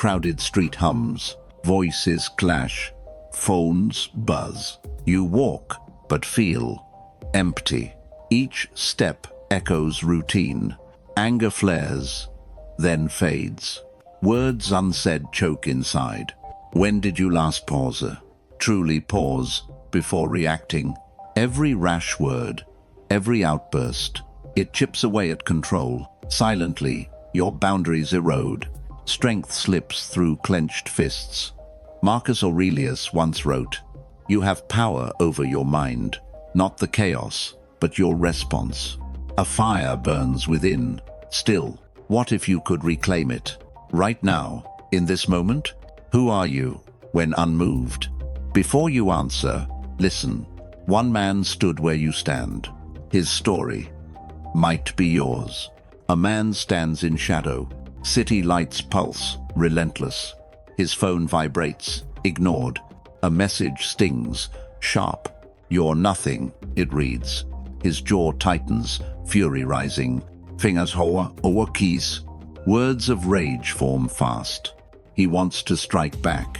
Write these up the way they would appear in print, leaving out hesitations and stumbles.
Crowded street hums. Voices clash. Phones buzz. You walk, but feel empty. Each step echoes routine. Anger flares, then fades. Words unsaid choke inside. When did you last pause? Truly pause before reacting. Every rash word, every outburst, it chips away at control. Silently, your boundaries erode. Strength slips through clenched fists. Marcus Aurelius once wrote, "You have power over your mind, not the chaos, but your response." A fire burns within. Still, what if you could reclaim it? Right now, in this moment, who are you when unmoved? Before you answer, listen. One man stood where you stand. His story might be yours. A man stands in shadow. City lights pulse, relentless. His phone vibrates, ignored. A message stings, sharp. "You're nothing," it reads. His jaw tightens, fury rising. Fingers hoa or keys. Words of rage form fast. He wants to strike back,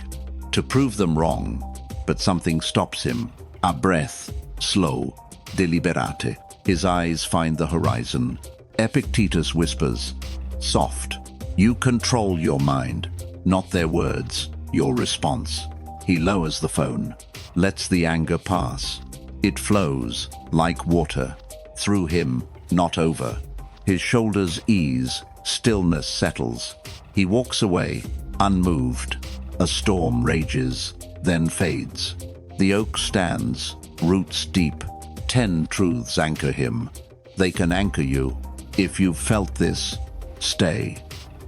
to prove them wrong, but something stops him. A breath, slow, deliberate. His eyes find the horizon. Epictetus whispers, soft. You control your mind, not their words, your response. He lowers the phone, lets the anger pass. It flows, like water, through him, not over. His shoulders ease, stillness settles. He walks away, unmoved. A storm rages, then fades. The oak stands, roots deep. 10 truths anchor him. They can anchor you. If you've felt this, stay.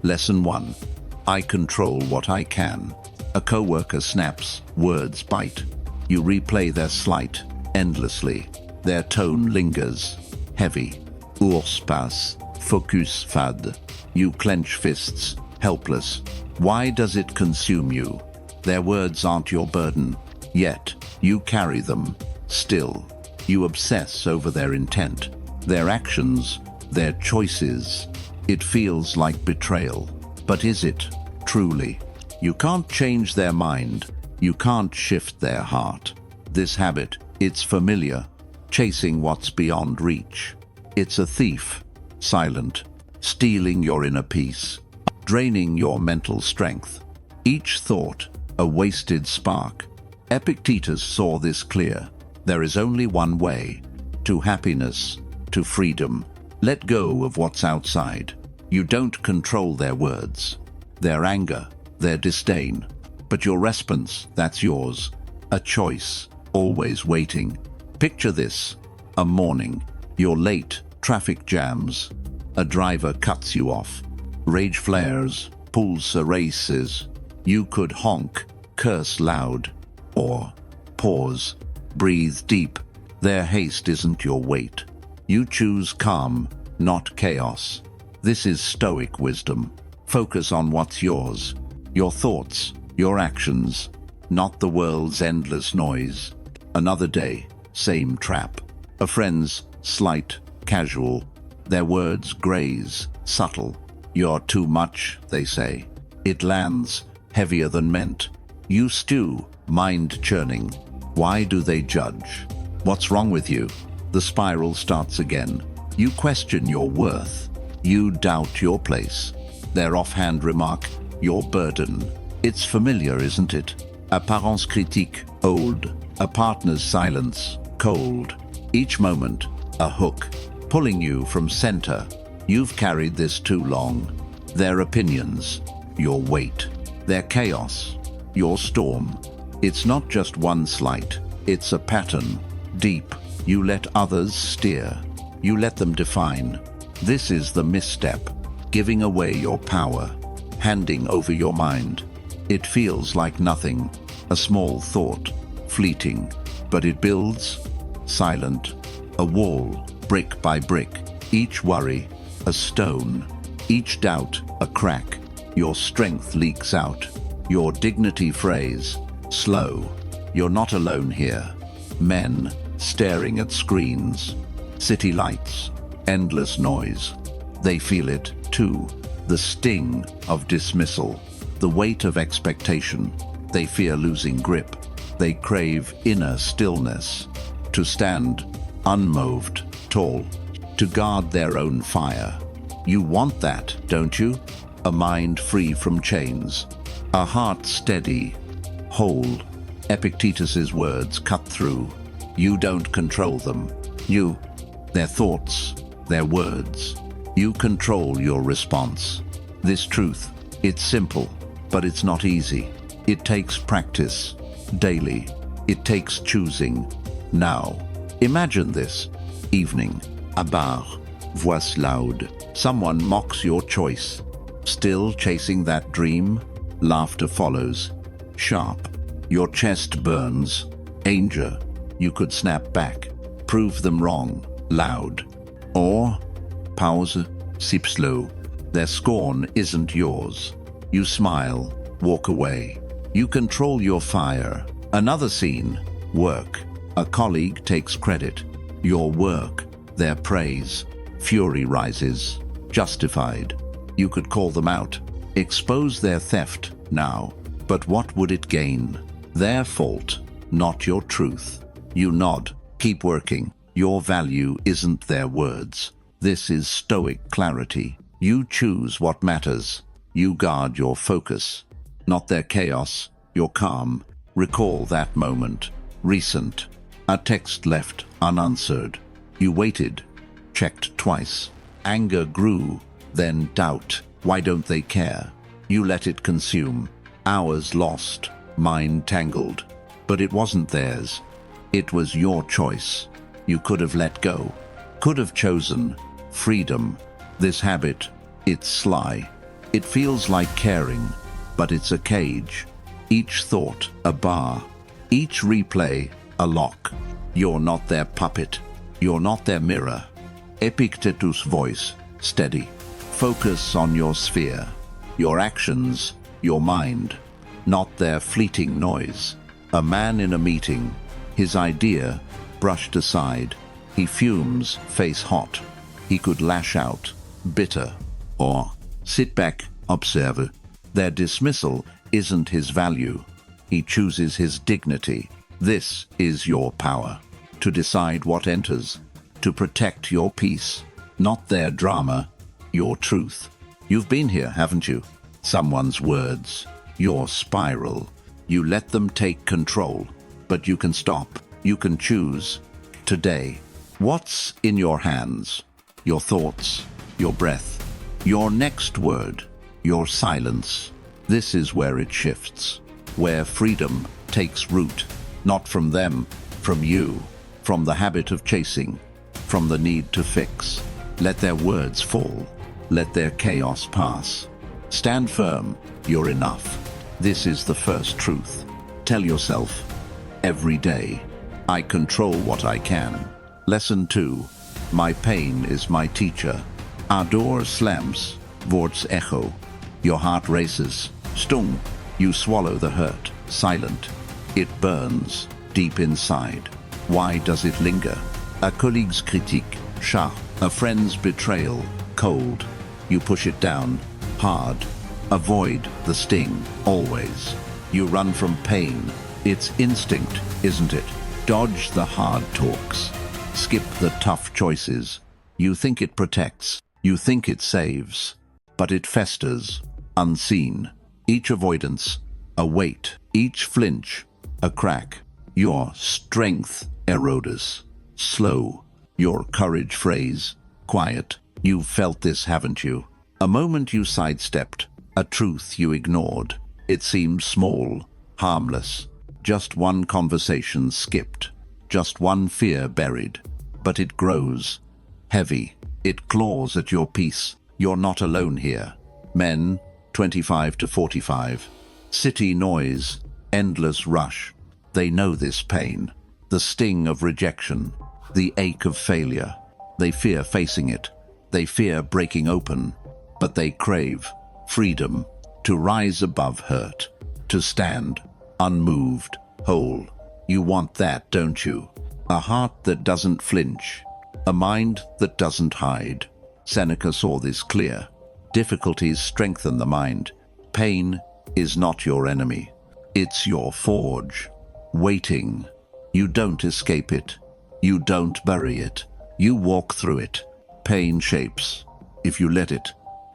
Lesson 1. I control what I can. A coworker snaps, words bite. You replay their slight, endlessly. Their tone lingers, heavy. Ours passe, focus fade. You clench fists, helpless. Why does it consume you? Their words aren't your burden, yet you carry them. Still, you obsess over their intent, their actions, their choices. It feels like betrayal. But is it, truly? You can't change their mind. You can't shift their heart. This habit, it's familiar, chasing what's beyond reach. It's a thief, silent, stealing your inner peace, draining your mental strength. Each thought, a wasted spark. Epictetus saw this clear. There is only one way, to happiness, to freedom. Let go of what's outside. You don't control their words, their anger, their disdain. But your response, that's yours. A choice, always waiting. Picture this, a morning. You're late, traffic jams. A driver cuts you off. Rage flares, pulse races. You could honk, curse loud, or pause, breathe deep. Their haste isn't your weight. You choose calm, not chaos. This is Stoic wisdom. Focus on what's yours. Your thoughts, your actions, not the world's endless noise. Another day, same trap. A friend's slight, casual. Their words graze, subtle. You're too much, they say. It lands, heavier than meant. You stew, mind churning. Why do they judge? What's wrong with you? The spiral starts again. You question your worth. You doubt your place. Their offhand remark, your burden. It's familiar, isn't it? Apparence critique, old. A partner's silence, cold. Each moment, a hook, pulling you from center. You've carried this too long. Their opinions, your weight. Their chaos, your storm. It's not just one slight. It's a pattern, deep. You let others steer. You let them define. This is the misstep, giving away your power, handing over your mind. It feels like nothing, a small thought, fleeting, but it builds, silent, a wall, brick by brick. Each worry, a stone. Each doubt, a crack. Your strength leaks out. Your dignity frays, slow. You're not alone here. Men, staring at screens. City lights, endless noise. They feel it, too. The sting of dismissal. the weight of expectation. They fear losing grip. They crave inner stillness, to stand unmoved, tall, to guard their own fire. You want that, don't you? A mind free from chains, a heart steady, whole. Epictetus's words cut through. You don't control them. You, their thoughts, their words. You control your response. This truth, it's simple, but it's not easy. It takes practice, daily. It takes choosing, now. Imagine this. Evening, a bar, voix loud. Someone mocks your choice. Still chasing that dream? Laughter follows. Sharp. Your chest burns. Danger. You could snap back. Prove them wrong. Loud. Or, pause, sip slow. Their scorn isn't yours. You smile, walk away. You control your fire. Another scene. Work. A colleague takes credit. Your work. Their praise. Fury rises. Justified. You could call them out. Expose their theft now. But what would it gain? Their fault, not your truth. You nod. Keep working. Your value isn't their words. This is Stoic clarity. You choose what matters. You guard your focus. Not their chaos, your calm. Recall that moment. Recent. A text left unanswered. You waited. Checked twice. Anger grew. Then doubt. Why don't they care? You let it consume. Hours lost. Mind tangled. But it wasn't theirs. It was your choice. You could have let go. Could have chosen freedom. This habit, it's sly. It feels like caring, but it's a cage. Each thought, a bar. Each replay, a lock. You're not their puppet. You're not their mirror. Epictetus' voice, steady. Focus on your sphere. Your actions, your mind. Not their fleeting noise. A man in a meeting. His idea, brushed aside. He fumes, face hot. He could lash out, bitter. Or sit back, observe. Their dismissal isn't his value. He chooses his dignity. This is your power. To decide what enters. To protect your peace. Not their drama, your truth. You've been here, haven't you? Someone's words. Your spiral. You let them take control. But you can stop. You can choose. Today. What's in your hands? Your thoughts. Your breath. Your next word. Your silence. This is where it shifts. Where freedom takes root. Not from them. From you. From the habit of chasing. From the need to fix. Let their words fall. Let their chaos pass. Stand firm. You're enough. This is the first truth. Tell yourself, every day, I control what I can. Lesson 2. My pain is my teacher. Our door slams. Words echo. Your heart races. Stung. You swallow the hurt. Silent. It burns. Deep inside. Why does it linger? A colleague's critique. Sharp. A friend's betrayal. Cold. You push it down. Hard. Avoid the sting. Always. You run from pain. It's instinct, isn't it? Dodge the hard talks. Skip the tough choices. You think it protects. You think it saves. But it festers. Unseen. Each avoidance, a weight. Each flinch, a crack. Your strength erodes. Slow. Your courage phrase. Quiet. You've felt this, haven't you? A moment you sidestepped. A truth you ignored. It seemed small, harmless. Just one conversation skipped. Just one fear buried. But it grows. Heavy. It claws at your peace. You're not alone here. Men, 25 to 45. City noise. Endless rush. They know this pain. The sting of rejection. The ache of failure. They fear facing it. They fear breaking open. But they crave freedom. To rise above hurt. To stand unmoved, whole. You want that, don't you? A heart that doesn't flinch. A mind that doesn't hide. Seneca saw this clear. Difficulties strengthen the mind. Pain is not your enemy. It's your forge, waiting. You don't escape it. You don't bury it. You walk through it. Pain shapes, if you let it.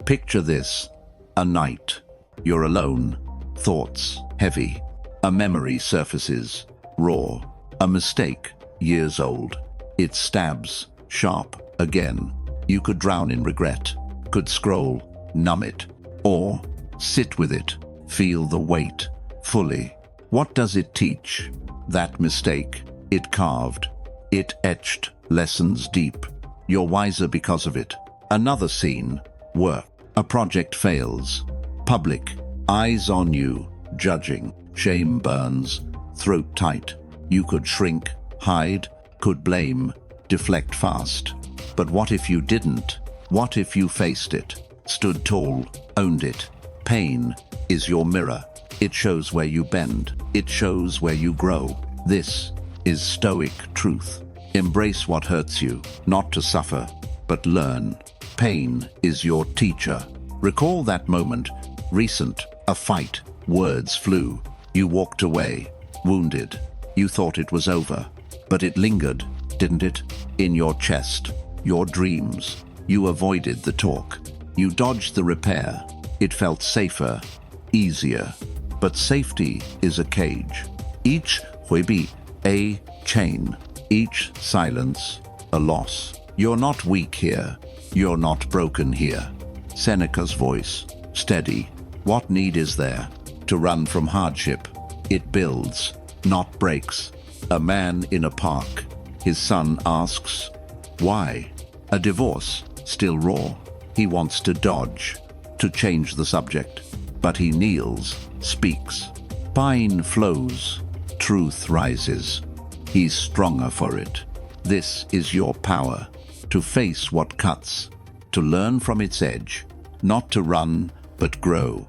Picture this, a night. You're alone, thoughts heavy. A memory surfaces, raw. A mistake, years old. It stabs, sharp, again. You could drown in regret, could scroll, numb it, or sit with it, feel the weight, fully. What does it teach? That mistake, it carved, it etched lessons deep. You're wiser because of it. Another scene, work. A project fails. Public, eyes on you, judging. Shame burns, throat tight. You could shrink, hide, could blame, deflect fast. But what if you didn't? What if you faced it, stood tall, owned it? Pain is your mirror. It shows where you bend. It shows where you grow. This is Stoic truth. Embrace what hurts you, not to suffer, but learn. Pain is your teacher. Recall that moment, recent, a fight, words flew. You walked away, wounded. You thought it was over, but it lingered, didn't it? In your chest, your dreams. You avoided the talk. You dodged the repair. It felt safer, easier. But safety is a cage. Each huibi, a chain. Each silence, a loss. You're not weak here. You're not broken here. Seneca's voice, steady. What need is there to run from hardship? It builds, not breaks. A man in a park. His son asks, why? A divorce, still raw. He wants to dodge, to change the subject. But he kneels, speaks. Pine flows, truth rises. He's stronger for it. This is your power, to face what cuts, to learn from its edge, not to run, but grow.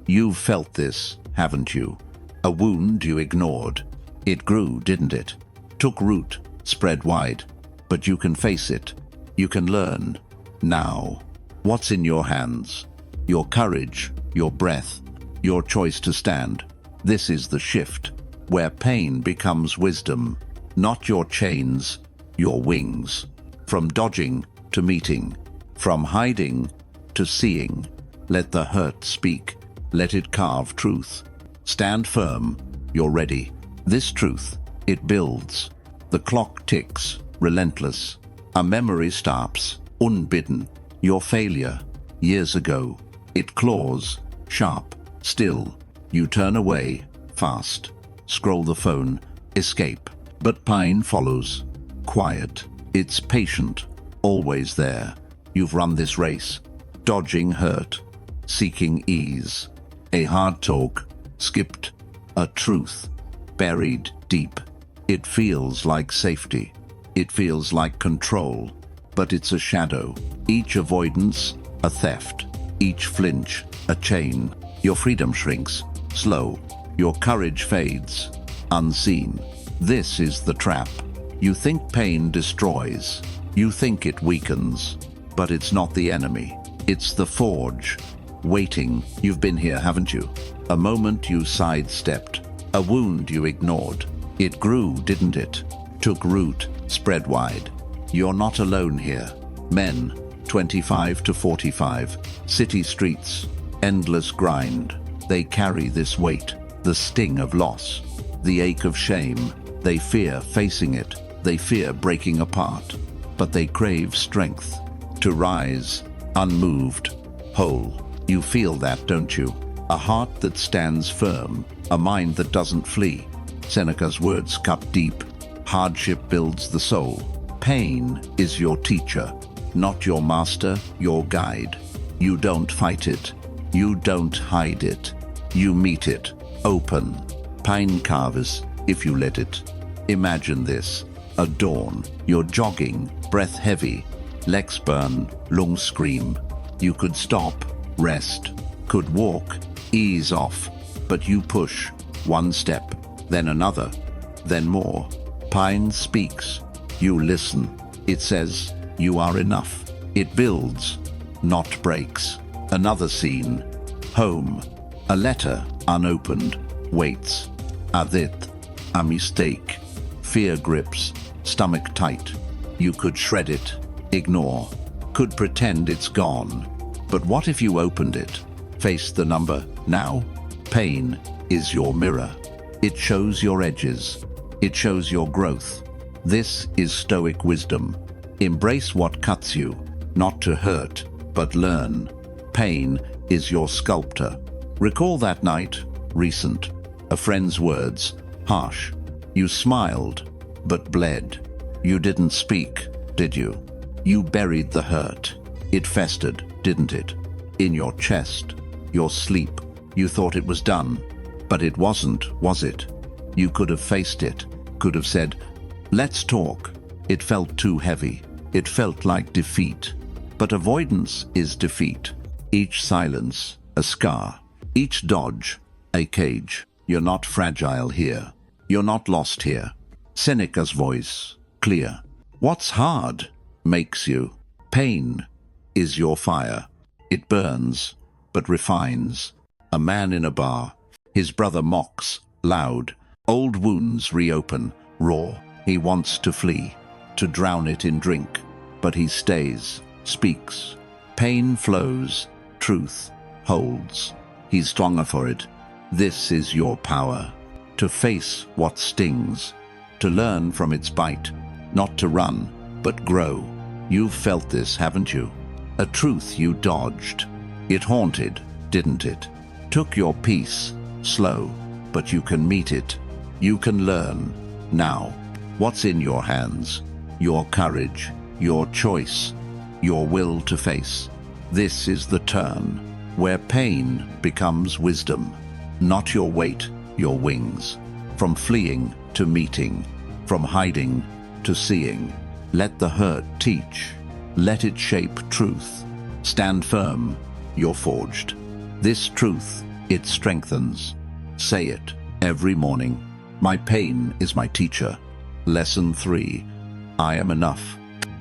You've felt this, haven't you? A wound you ignored. It grew, didn't it? Took root, spread wide. But you can face it. You can learn. Now, what's in your hands? Your courage, your breath, your choice to stand. This is the shift, where pain becomes wisdom. Not your chains, your wings. From dodging to meeting. From hiding to seeing. Let the hurt speak. Let it carve truth. Stand firm. You're ready. This truth, it builds. The clock ticks, relentless. A memory stops, unbidden. Your failure, years ago. It claws, sharp, still. You turn away, fast. Scroll the phone, escape. But pine follows, quiet. It's patient, always there. You've run this race, dodging hurt, seeking ease. A hard talk, skipped, a truth, buried deep. It feels like safety. It feels like control. But it's a shadow. Each avoidance, a theft. Each flinch, a chain. Your freedom shrinks, slow. Your courage fades, unseen. This is the trap. You think pain destroys. You think it weakens. But it's not the enemy. It's the forge. Waiting. You've been here, haven't you? A moment you sidestepped. A wound you ignored. It grew, didn't it? Took root, spread wide. You're not alone here. Men, 25 to 45. City streets. Endless grind. They carry this weight. The sting of loss. The ache of shame. They fear facing it. They fear breaking apart. But they crave strength. To rise, unmoved, whole. You feel that, don't you? A heart that stands firm. A mind that doesn't flee. Seneca's words cut deep. Hardship builds the soul. Pain is your teacher, not your master, your guide. You don't fight it. You don't hide it. You meet it, open. Pine carves, if you let it. Imagine this, a dawn. You're jogging, breath heavy. Legs burn, lungs scream. You could stop, rest. Could walk, ease off. But you push, one step, then another, then more. Pine speaks. You listen. It says, you are enough. It builds, not breaks. Another scene. Home. A letter, unopened, waits. Adit, a mistake. Fear grips, stomach tight. You could shred it, ignore, could pretend it's gone. But what if you opened it? Face the number now. Pain is your mirror. It shows your edges. It shows your growth. This is Stoic wisdom. Embrace what cuts you, not to hurt, but learn. Pain is your sculptor. Recall that night, recent, a friend's words, harsh. You smiled, but bled. You didn't speak, did you? You buried the hurt. It festered, didn't it? In your chest, your sleep. You thought it was done, but it wasn't, was it? You could have faced it, could have said, let's talk. It felt too heavy. It felt like defeat. But avoidance is defeat. Each silence, a scar. Each dodge, a cage. You're not fragile here. You're not lost here. Seneca's voice, clear. What's hard makes you. Pain is your fire. It burns, but refines. A man in a bar. His brother mocks, loud. Old wounds reopen, raw. He wants to flee, to drown it in drink. But he stays, speaks. Pain flows, truth holds. He's stronger for it. This is your power. To face what stings. To learn from its bite. Not to run, but grow. You've felt this, haven't you? A truth you dodged. It haunted, didn't it? Took your peace, slow, but you can meet it. You can learn. Now, what's in your hands? Your courage, your choice, your will to face. This is the turn, where pain becomes wisdom. Not your weight, your wings. From fleeing to meeting, from hiding to seeing. Let the hurt teach. Let it shape truth. Stand firm, you're forged. This truth, it strengthens. Say it every morning. My pain is my teacher. Lesson 3. I am enough.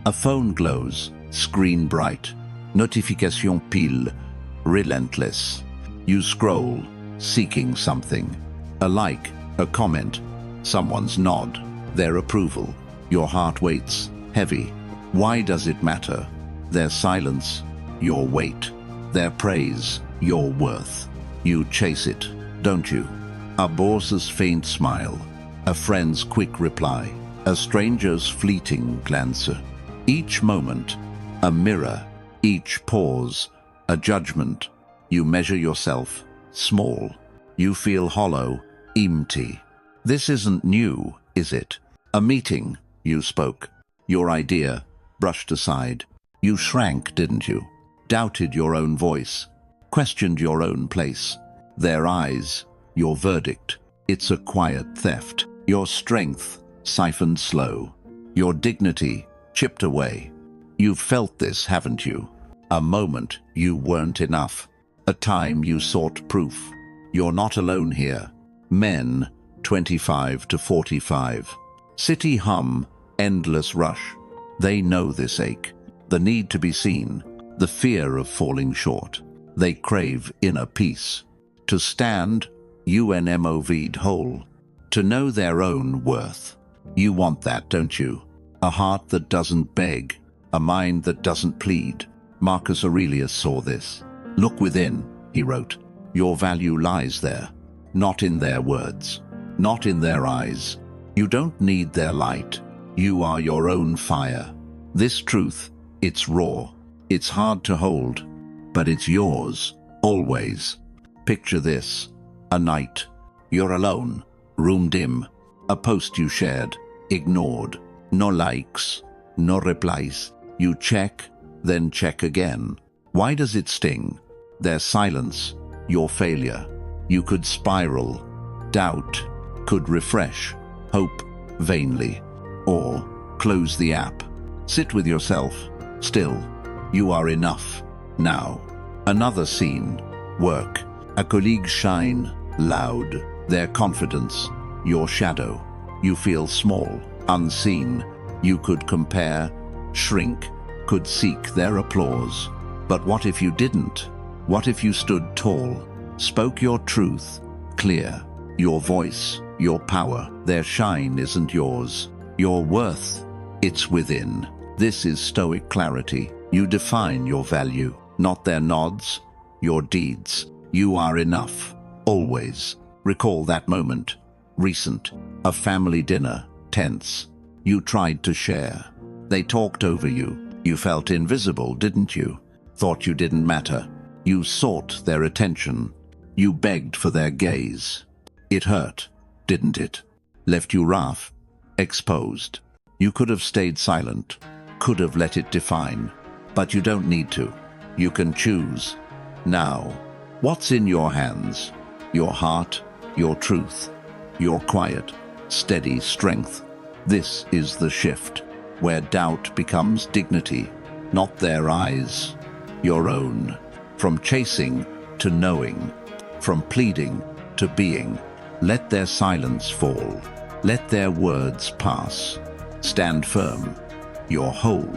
A phone glows, screen bright. Notification pile, relentless. You scroll, seeking something. A like, a comment, someone's nod, their approval. Your heart waits, heavy. Why does it matter? Their silence, your weight. Their praise, your worth. You chase it, don't you? A boss's faint smile, a friend's quick reply, a stranger's fleeting glance. Each moment, a mirror. Each pause, a judgment. You measure yourself, small. You feel hollow, empty. This isn't new, is it? A meeting, you spoke. Your idea, brushed aside. You shrank, didn't you? Doubted your own voice. Questioned your own place. Their eyes, your verdict. It's a quiet theft. Your strength, siphoned slow. Your dignity, chipped away. You've felt this, haven't you? A moment you weren't enough. A time you sought proof. You're not alone here. Men, 25 to 45. City hum, endless rush. They know this ache. The need to be seen. The fear of falling short. They crave inner peace. To stand, UNMOV'd whole. To know their own worth. You want that, don't you? A heart that doesn't beg. A mind that doesn't plead. Marcus Aurelius saw this. Look within, he wrote. Your value lies there. Not in their words. Not in their eyes. You don't need their light. You are your own fire. This truth, it's raw. It's hard to hold. But it's yours, always. Picture this. A night. You're alone. Room dim. A post you shared. Ignored. No likes. No replies. You check, then check again. Why does it sting? Their silence, your failure. You could spiral. Doubt could refresh. Hope vainly. Or close the app. Sit with yourself. Still, you are enough. Now, another scene. Work. A colleague shine. Loud. Their confidence. Your shadow. You feel small. Unseen. You could compare. Shrink, could seek their applause. But what if you didn't? What if you stood tall, spoke your truth, clear. Your voice, your power, their shine isn't yours. Your worth, it's within. This is Stoic clarity. You define your value, not their nods, your deeds. You are enough, always. Recall that moment. Recent, a family dinner, tense. You tried to share. They talked over you. You felt invisible, didn't you? Thought you didn't matter. You sought their attention. You begged for their gaze. It hurt, didn't it? Left you rough, exposed. You could have stayed silent, could have let it define. But you don't need to. You can choose. Now, what's in your hands? Your heart, your truth, your quiet, steady strength. This is the shift, where doubt becomes dignity, not their eyes, your own. From chasing to knowing, from pleading to being. Let their silence fall, let their words pass. Stand firm, you're whole.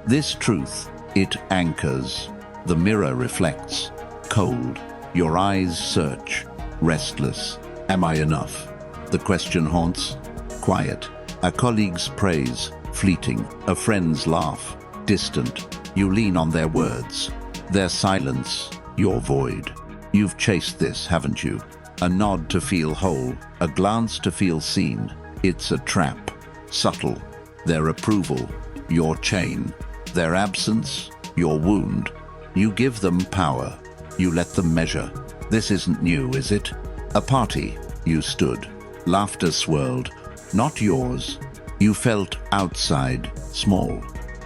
This truth, it anchors. The mirror reflects, cold. Your eyes search, restless. Am I enough? The question haunts, quiet. A colleague's praise, fleeting. A friend's laugh, distant. You lean on their words, their silence, your void. You've chased this, haven't you? A nod to feel whole, a glance to feel seen. It's a trap, subtle. Their approval, your chain. Their absence, your wound. You give them power. You let them measure. This isn't new, is it? A party, you stood. Laughter swirled, not yours. You felt outside, small.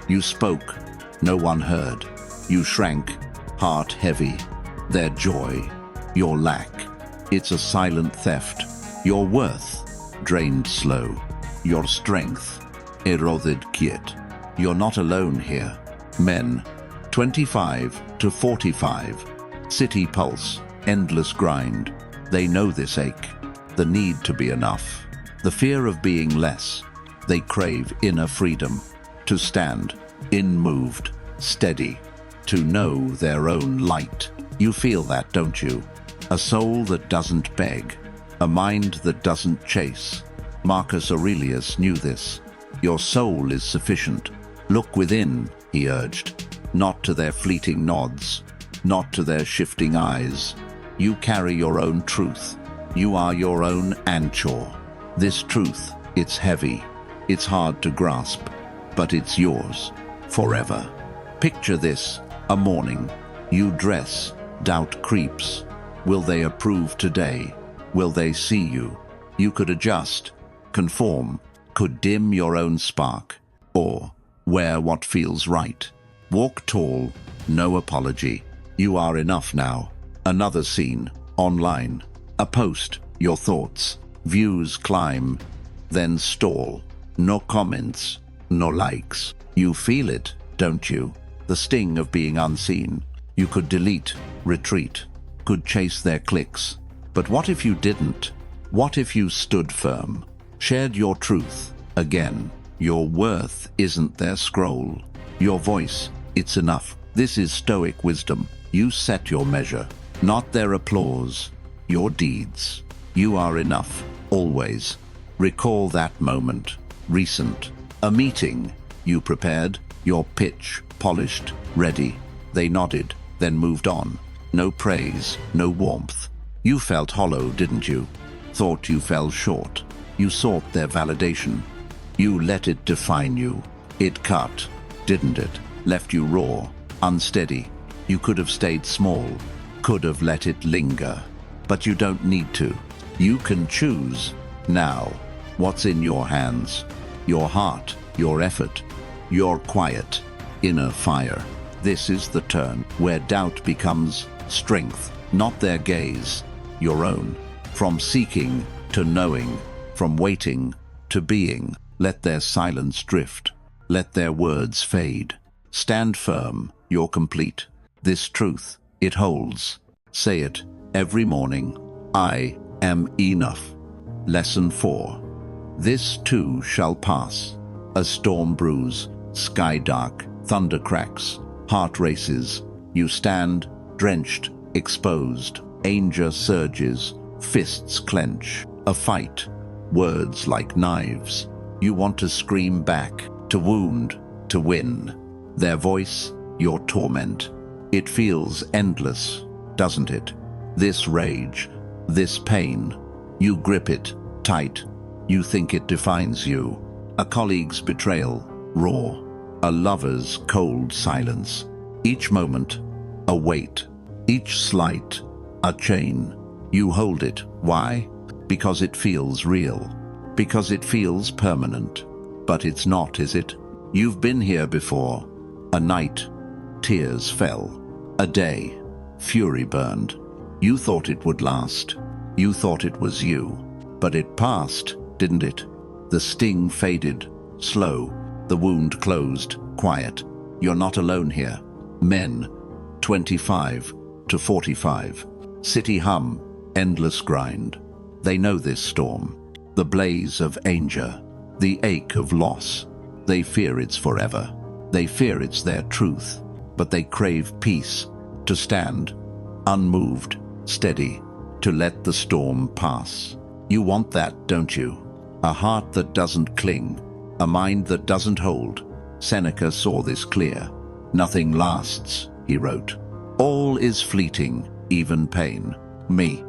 You spoke, no one heard. You shrank, heart heavy. Their joy, your lack. It's a silent theft. Your worth, drained slow. Your strength, eroded quiet. You're not alone here. Men, 25 to 45. City pulse, endless grind. They know this ache, the need to be enough, the fear of being less. They crave inner freedom, to stand, unmoved, steady, to know their own light. You feel that, don't you? A soul that doesn't beg, a mind that doesn't chase. Marcus Aurelius knew this. Your soul is sufficient. Look within, he urged, not to their fleeting nods, not to their shifting eyes. You carry your own truth. You are your own anchor. This truth, it's heavy, it's hard to grasp, but it's yours, forever. Picture this, a morning. You dress, doubt creeps. Will they approve today? Will they see you? You could adjust, conform, could dim your own spark, or wear what feels right. Walk tall, no apology. You are enough now. Another scene, online. A post, your thoughts. Views climb, then stall. No comments, no likes. You feel it, don't you? The sting of being unseen. You could delete, retreat, could chase their clicks. But what if you didn't? What if you stood firm, shared your truth again? Your worth isn't their scroll. Your voice, it's enough. This is Stoic wisdom. You set your measure, not their applause, your deeds. You are enough, always. Recall that moment, recent. A meeting, you prepared, your pitch polished, ready. They nodded, then moved on. No praise, no warmth. You felt hollow, didn't you? Thought you fell short. You sought their validation. You let it define you. It cut, didn't it? Left you raw, unsteady. You could have stayed small, could have let it linger. But you don't need to. You can choose now what's in your hands. Your heart, your effort, your quiet, inner fire. This is the turn where doubt becomes strength, not their gaze, your own. From seeking to knowing, from waiting to being. Let their silence drift, let their words fade. Stand firm, you're complete. This truth, it holds. Say it every morning. I am enough. Lesson 4. This too shall pass. A storm brews, sky dark, thunder cracks, heart races. You stand, drenched, exposed. Anger surges, fists clench. A fight. Words like knives. You want to scream back, to wound, to win. Their voice, your torment. It feels endless, doesn't it? This rage, this pain. You grip it, tight. You think it defines you. A colleague's betrayal, raw. A lover's cold silence. Each moment, a weight. Each slight, a chain. You hold it. Why? Because it feels real. Because it feels permanent. But it's not, is it? You've been here before. A night, tears fell. A day, fury burned. You thought it would last. You thought it was you. But it passed, didn't it? The sting faded, slow. The wound closed, quiet. You're not alone here. Men, 25 to 45. City hum, endless grind. They know this storm. The blaze of anger, the ache of loss. They fear it's forever. They fear it's their truth. But they crave peace, to stand, unmoved, steady, to let the storm pass. You want that, don't you? A heart that doesn't cling, a mind that doesn't hold. Seneca saw this clear. Nothing lasts, he wrote. All is fleeting, even pain. Me.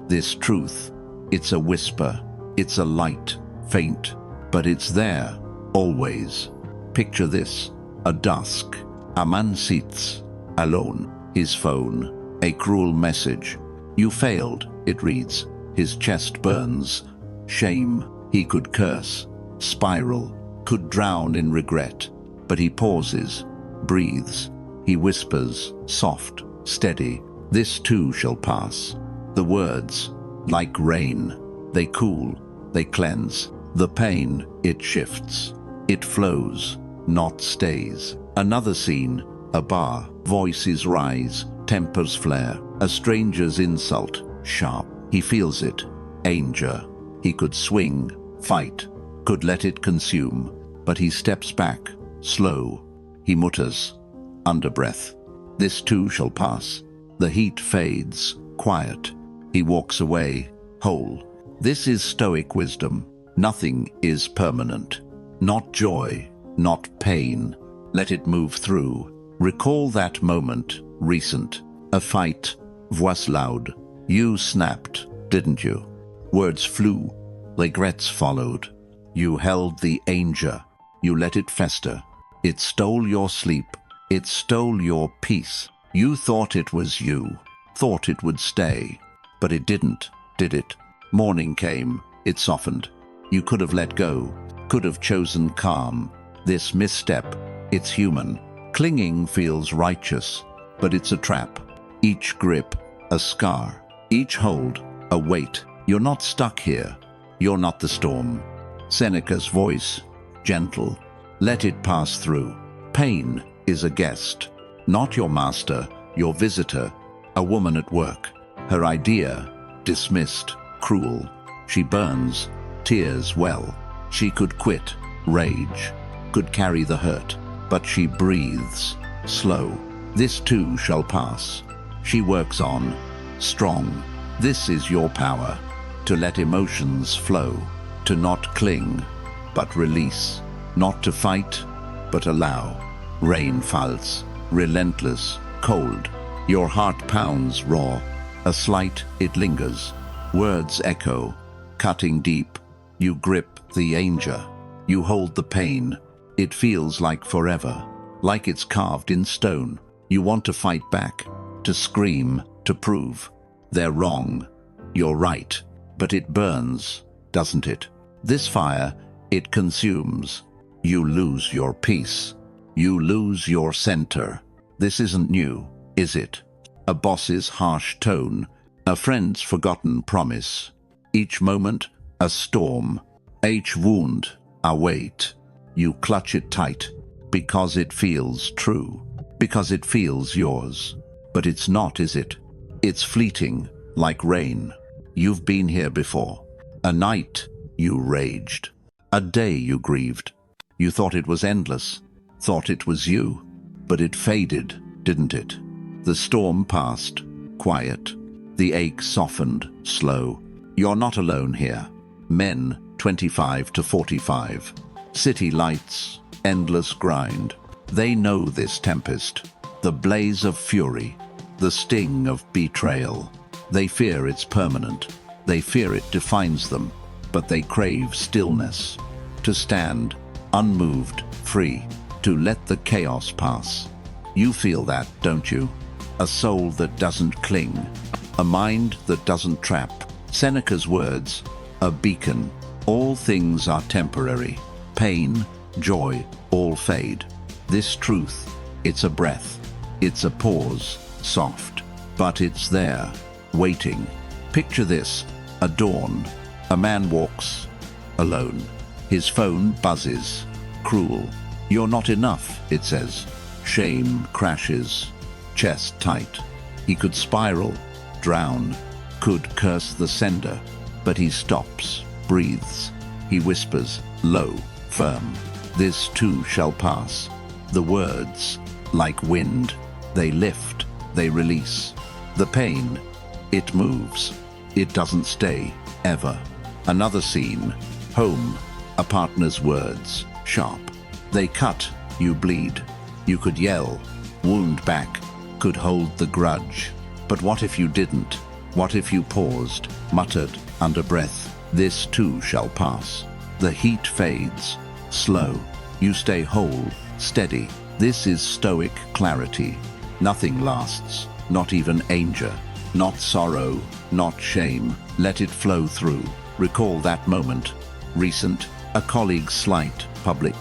This truth, it's a whisper, it's a light, faint, but it's there, always. Picture this, a dusk. A man sits, alone, his phone, a cruel message. You failed, it reads. His chest burns. Shame, he could curse, spiral, could drown in regret. But he pauses, breathes. He whispers, soft, steady, this too shall pass. The words, like rain, they cool, they cleanse. The pain, it shifts. It flows, not stays. Another scene, a bar, voices rise, tempers flare. A stranger's insult, sharp. He feels it, anger. He could swing, fight, could let it consume. But he steps back, slow. He mutters, under breath. This too shall pass. The heat fades, quiet. He walks away, whole. This is Stoic wisdom. Nothing is permanent. Not joy, not pain. Let it move through. Recall that moment, recent. A fight, voice loud. You snapped, didn't you? Words flew. Regrets followed. You held the anger. You let it fester. It stole your sleep. It stole your peace. You thought it was you. Thought it would stay. But it didn't, did it? Morning came. It softened. You could have let go. Could have chosen calm. This misstep, it's human. Clinging feels righteous, but it's a trap. Each grip, a scar. Each hold, a weight. You're not stuck here. You're not the storm. Seneca's voice, gentle. Let it pass through. Pain is a guest. Not your master, your visitor. A woman at work. Her idea, dismissed, cruel. She burns, tears well. She could quit, rage, could carry the hurt. But she breathes, slow. This too shall pass. She works on, strong. This is your power, to let emotions flow, to not cling, but release, not to fight, but allow. Rain falls, relentless, cold. Your heart pounds raw. A slight, it lingers. Words echo, cutting deep. You grip the anger. You hold the pain. It feels like forever, like it's carved in stone. You want to fight back, to scream, to prove. They're wrong. You're right. But it burns, doesn't it? This fire, it consumes. You lose your peace. You lose your center. This isn't new, is it? A boss's harsh tone, a friend's forgotten promise. Each moment, a storm. Each wound, a weight. You clutch it tight, because it feels true, because it feels yours. But it's not, is it? It's fleeting, like rain. You've been here before. A night, you raged. A day you grieved. You thought it was endless, thought it was you. But it faded, didn't it? The storm passed, quiet. The ache softened, slow. You're not alone here. Men, 25 to 45. City lights, endless grind. They know this tempest. The blaze of fury. The sting of betrayal. They fear it's permanent. They fear it defines them. But they crave stillness. To stand, unmoved, free. To let the chaos pass. You feel that, don't you? A soul that doesn't cling. A mind that doesn't trap. Seneca's words, a beacon. All things are temporary. Pain, joy, all fade. This truth, it's a breath. It's a pause, soft. But it's there, waiting. Picture this, a dawn. A man walks, alone. His phone buzzes, cruel. You're not enough, it says. Shame crashes, chest tight. He could spiral, drown, could curse the sender, but he stops, breathes. He whispers, low, firm. This too shall pass. The words, like wind, they lift, they release. The pain, it moves. It doesn't stay, ever. Another scene, home, a partner's words, sharp. They cut, you bleed. You could yell, wound back, could hold the grudge. But what if you didn't? What if you paused, muttered, under breath, this too shall pass. The heat fades, slow. You stay whole, steady. This is Stoic clarity. Nothing lasts, not even anger, not sorrow, not shame. Let it flow through. Recall that moment. Recent, a colleague's slight, public.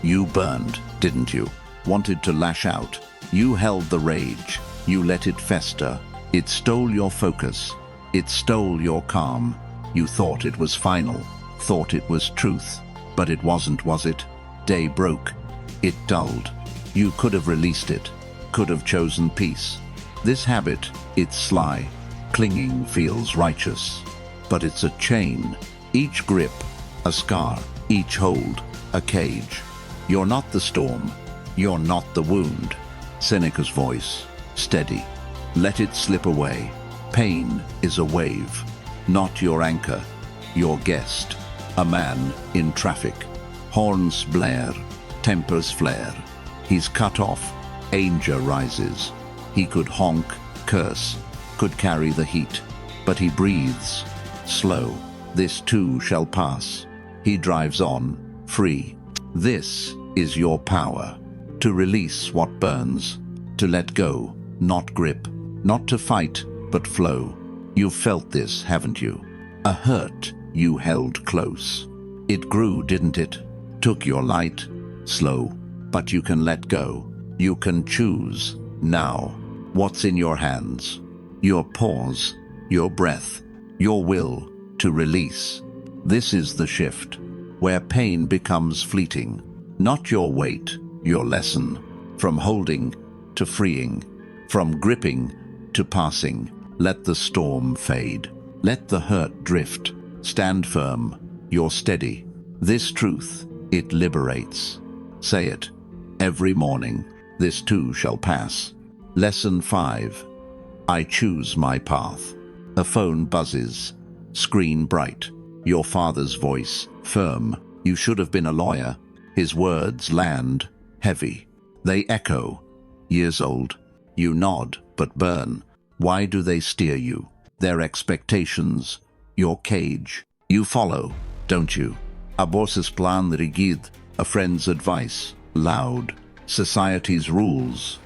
You burned, didn't you? Wanted to lash out. You held the rage. You let it fester. It stole your focus. It stole your calm. You thought it was final. Thought it was truth. But it wasn't, was it? Day broke. It dulled. You could have released it. Could have chosen peace. This habit, it's sly. Clinging feels righteous. But it's a chain. Each grip, a scar. Each hold, a cage. You're not the storm. You're not the wound. Seneca's voice, steady. Let it slip away. Pain is a wave, not your anchor, your guest. A man in traffic. Horns blare, tempers flare. He's cut off, anger rises. He could honk, curse, could carry the heat. But he breathes, slow. This too shall pass. He drives on, free. This is your power. To release what burns, to let go, not grip, not to fight, but flow. You've felt this, haven't you? A hurt you held close. It grew, didn't it? Took your light, slow, but you can let go. You can choose, now, what's in your hands. Your pause, your breath, your will to release. This is the shift, where pain becomes fleeting, not your weight, your lesson, from holding to freeing, from gripping to passing. Let the storm fade. Let the hurt drift. Stand firm. You're steady. This truth, it liberates. Say it every morning. This too shall pass. Lesson 5. I choose my path. A phone buzzes. Screen bright. Your father's voice, firm. You should have been a lawyer. His words land. Heavy. They echo. Years old. You nod, but burn. Why do they steer you? Their expectations. Your cage. You follow, don't you? A boss's plan rigid. A friend's advice. Loud. Society's rules.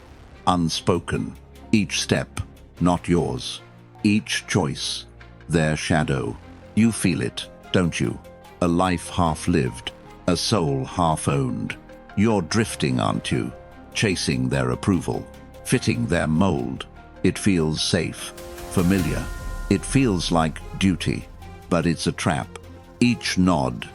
Unspoken. Each step, not yours. Each choice. Their shadow. You feel it, don't you? A life half-lived. A soul half-owned. You're drifting, aren't you? Chasing their approval, fitting their mold. It feels safe, familiar. It feels like duty, but it's a trap. Each nod,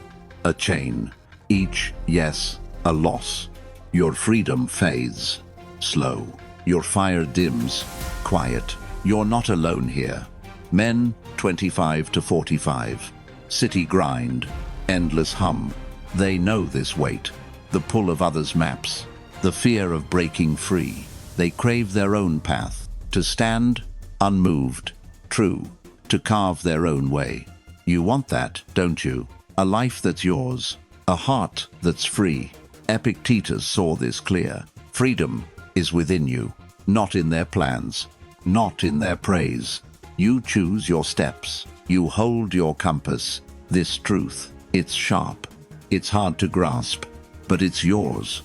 a chain. Each yes, a loss. Your freedom fades, slow. Your fire dims, quiet. You're not alone here. Men, 25 to 45. City grind, endless hum. They know this weight. The pull of others' maps, the fear of breaking free. They crave their own path, to stand unmoved, true, to carve their own way. You want that, don't you? A life that's yours, a heart that's free. Epictetus saw this clear. Freedom is within you, not in their plans, not in their praise. You choose your steps, you hold your compass. This truth, it's sharp, it's hard to grasp, but it's yours,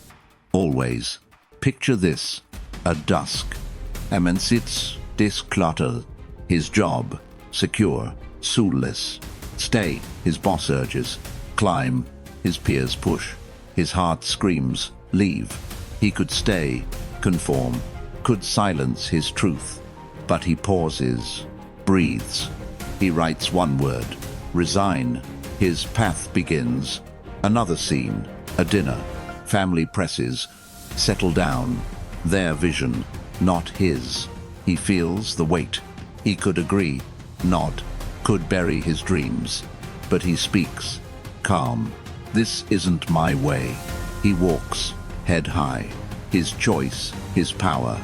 always. Picture this, at dusk. A man sits discluttered, his job secure, soulless. Stay, his boss urges. Climb, his peers push. His heart screams, leave. He could stay, conform, could silence his truth. But he pauses, breathes. He writes one word, resign. His path begins. Another scene, a dinner. Family presses, settle down. Their vision, not his. He feels the weight. He could agree, nod, could bury his dreams. But he speaks, calm. This isn't my way. He walks, head high. His choice, his power.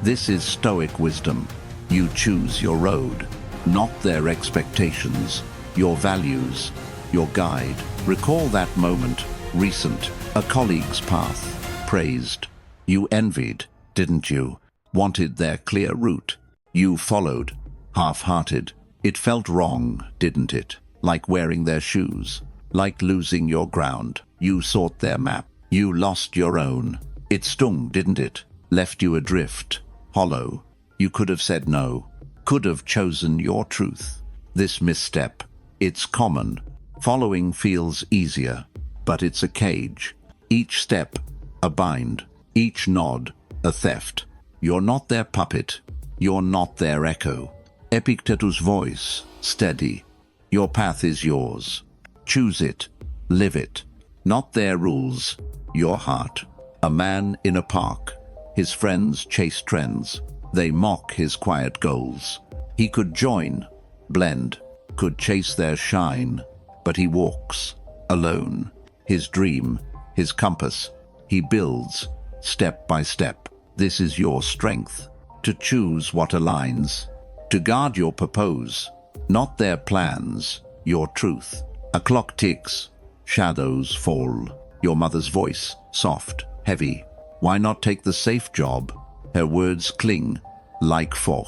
This is Stoic wisdom. You choose your road, not their expectations, your values, your guide. Recall that moment, recent, a colleague's path, praised. You envied, didn't you? Wanted their clear route. You followed, half-hearted. It felt wrong, didn't it? Like wearing their shoes, like losing your ground. You sought their map. You lost your own. It stung, didn't it? Left you adrift, hollow. You could have said no, could have chosen your truth. This misstep, it's common. Following feels easier, but it's a cage. Each step, a bind. Each nod, a theft. You're not their puppet. You're not their echo. Epictetus' voice, steady. Your path is yours. Choose it. Live it. Not their rules. Your heart. A man in a park. His friends chase trends. They mock his quiet goals. He could join, blend, could chase their shine, but he walks, alone. His dream, his compass. He builds, step by step. This is your strength, to choose what aligns, to guard your purpose, not their plans, your truth. A clock ticks, shadows fall. Your mother's voice, soft, heavy. Why not take the safe job? Her words cling, like fog.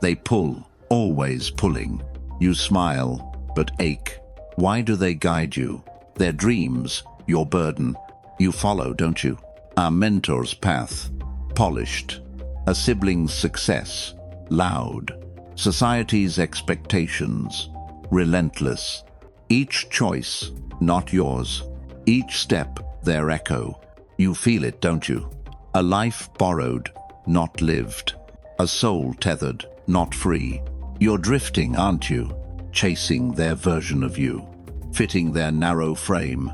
They pull, always pulling. You smile, but ache. Why do they guide you? Their dreams, your burden. You follow, don't you? Our mentor's path, polished. A sibling's success, loud. Society's expectations, relentless. Each choice, not yours. Each step, their echo. You feel it, don't you? A life borrowed, not lived. A soul tethered, not free. You're drifting, aren't you? Chasing their version of you, fitting their narrow frame.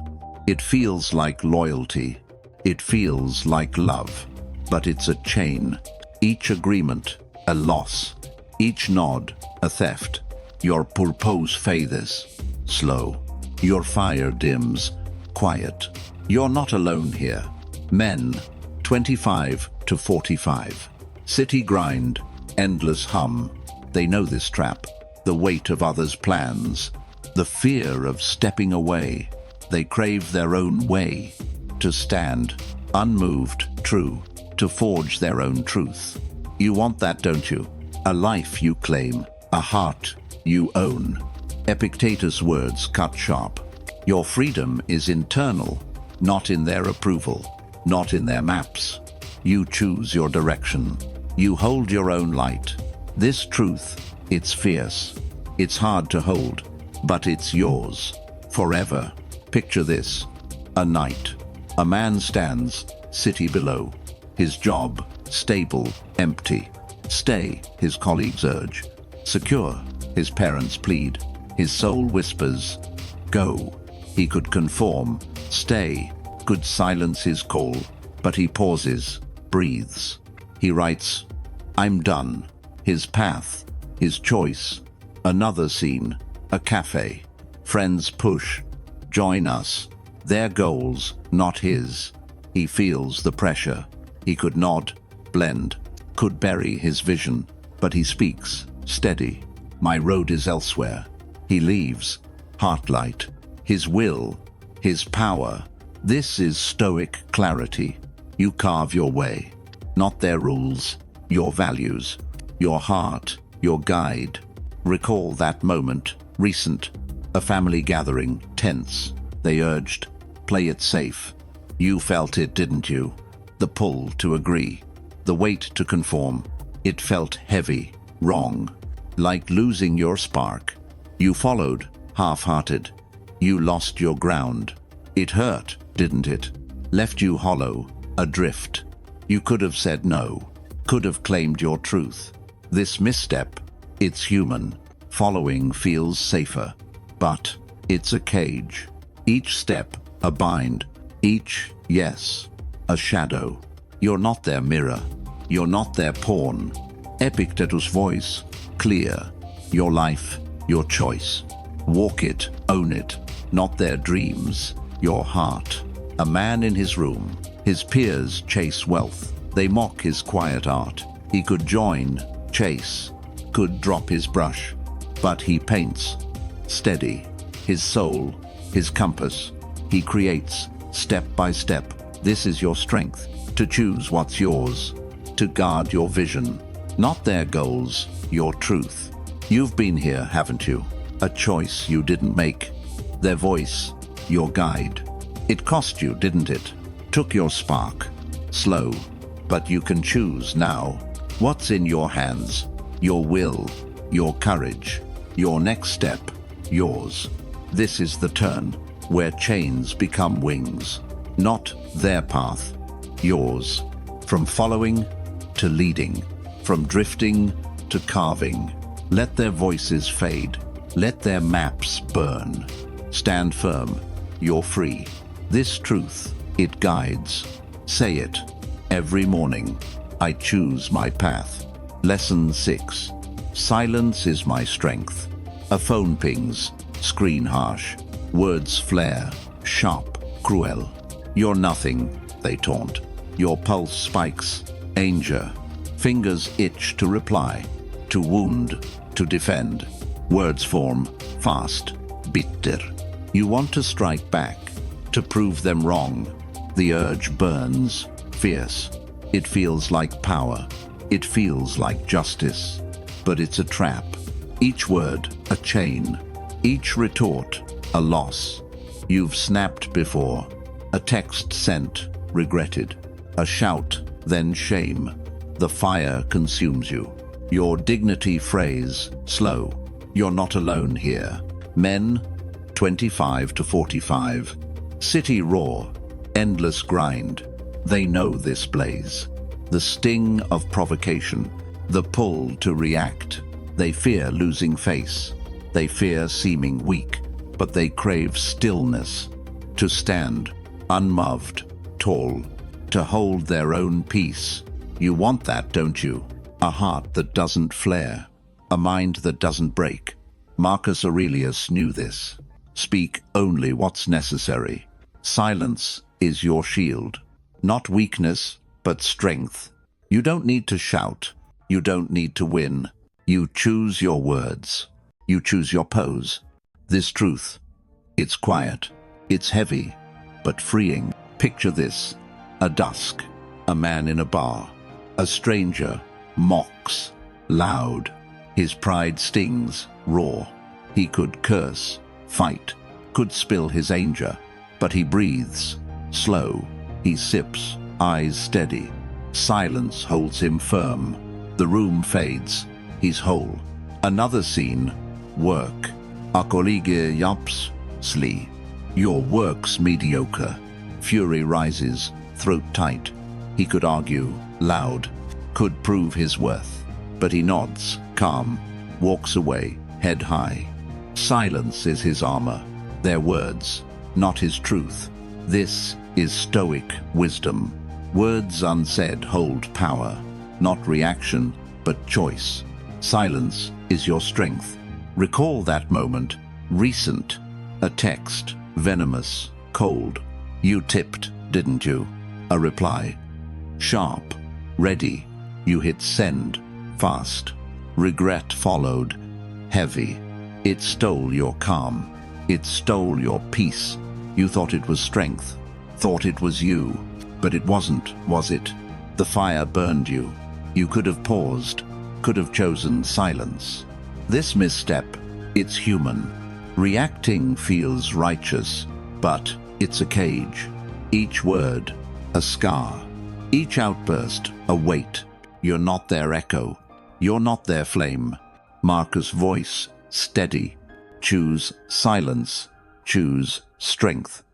It feels like loyalty. It feels like love. But it's a chain. Each agreement, a loss. Each nod, a theft. Your purpose fades, slow. Your fire dims, quiet. You're not alone here. Men, 25 to 45. City grind, endless hum. They know this trap. The weight of others' plans. The fear of stepping away. They crave their own way. To stand, unmoved, true. To forge their own truth. You want that, don't you? A life you claim. A heart you own. Epictetus' words cut sharp. Your freedom is internal, not in their approval, not in their maps. You choose your direction. You hold your own light. This truth, it's fierce. It's hard to hold, but it's yours. Forever. Picture this. A night. A man stands, city below. His job, stable, empty. Stay, his colleagues urge. Secure, his parents plead. His soul whispers, go. He could conform, stay, could silence his call. But he pauses, breathes. He writes, I'm done. His path, his choice. Another scene, a cafe. Friends push, join us. Their goals, not his. He feels the pressure. He could nod, blend, could bury his vision. But he speaks, steady. My road is elsewhere. He leaves. Heartlight. His will. His power. This is Stoic clarity. You carve your way. Not their rules. Your values. Your heart. Your guide. Recall that moment. Recent. A family gathering. Tense. They urged. Play it safe. You felt it, didn't you? The pull to agree. The weight to conform. It felt heavy. Wrong. Like losing your spark. You followed. Half-hearted. You lost your ground. It hurt, didn't it? Left you hollow. Adrift. You could have said no. Could have claimed your truth. This misstep. It's human. Following feels safer. But it's a cage. Each step, a bind. Each yes, a shadow. You're not their mirror. You're not their pawn. Epictetus' voice, clear. Your life, your choice. Walk it, own it. Not their dreams, your heart. A man in his room. His peers chase wealth. They mock his quiet art. He could join, chase, could drop his brush. But he paints, steady. His soul, his compass. He creates, step by step. This is your strength, to choose what's yours, to guard your vision. Not their goals, your truth. You've been here, haven't you? A choice you didn't make. Their voice, your guide. It cost you, didn't it? Took your spark. Slow, but you can choose now. What's in your hands? Your will, your courage, your next step, yours. This is the turn, where chains become wings. Not their path, yours. From following to leading, from drifting to carving. Let their voices fade. Let their maps burn. Stand firm. You're free. This truth, it guides. Say it. Every morning, I choose my path. Lesson 6. Silence is my strength. A phone pings. Screen harsh. Words flare. Sharp. Cruel. You're nothing, they taunt. Your pulse spikes. Anger. Fingers itch to reply. To wound. To defend. Words form. Fast. Bitter. You want to strike back. To prove them wrong. The urge burns. Fierce. It feels like power. It feels like justice. But it's a trap. Each word, a chain. Each retort, a loss. You've snapped before. A text sent, regretted. A shout, then shame. The fire consumes you. Your dignity phrase, slow. You're not alone here. Men, 25 to 45. City roar, endless grind. They know this blaze. The sting of provocation. The pull to react. They fear losing face. They fear seeming weak. But they crave stillness. To stand, unmoved, tall. To hold their own peace. You want that, don't you? A heart that doesn't flare. A mind that doesn't break. Marcus Aurelius knew this. Speak only what's necessary. Silence is your shield. Not weakness, but strength. You don't need to shout. You don't need to win. You choose your words. You choose your pose. This truth. It's quiet. It's heavy, but freeing. Picture this. A dusk. A man in a bar. A stranger mocks. Loud. His pride stings. Raw. He could curse. Fight. Could spill his anger. But he breathes. Slow. He sips. Eyes steady. Silence holds him firm. The room fades. He's whole. Another scene. Work. A colleague yaps. Slee. Your work's mediocre. Fury rises. Throat tight. He could argue. Loud. Could prove his worth. But he nods. Calm. Walks away. Head high. Silence is his armor. Their words. Not his truth. This is Stoic wisdom. Words unsaid hold power. Not reaction, but choice. Silence is your strength. Recall that moment. Recent. A text. Venomous. Cold. You tipped, didn't you? A reply. Sharp. Ready. You hit send. Fast. Regret followed. heavy. It stole your calm. It stole your peace. You thought it was strength, thought it was you, but it wasn't, was it? The fire burned you. You could have paused, could have chosen silence. This misstep, it's human. Reacting feels righteous, but it's a cage. Each word, a scar. Each outburst, a weight. You're not their echo. You're not their flame. Marcus' voice, steady. Choose silence. Choose strength.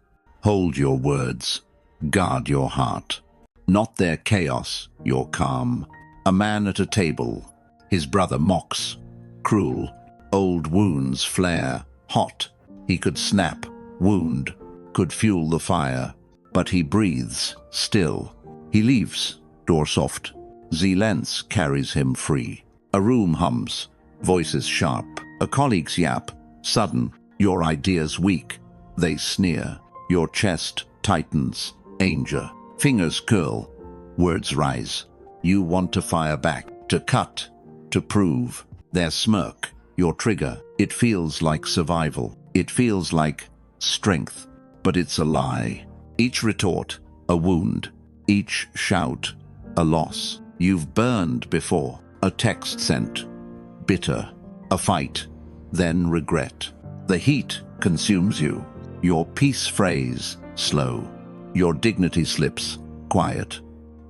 Hold your words. Guard your heart. Not their chaos, your calm. A man at a table. His brother mocks. Cruel. Old wounds flare. Hot. He could snap. Wound. Could fuel the fire. But he breathes. Still. He leaves. Door soft. Silence carries him free. A room hums. Voices sharp. A colleague's yap. Sudden. Your ideas weak. They sneer. Your chest tightens. Anger. Fingers curl. Words rise. You want to fire back. To cut. To prove. Their smirk. Your trigger. It feels like survival. It feels like strength. But it's a lie. Each retort, a wound. Each shout, a loss. You've burned before. A text sent. Bitter. A fight. Then regret. The heat consumes you. Your peace phrase, slow. Your dignity slips, quiet.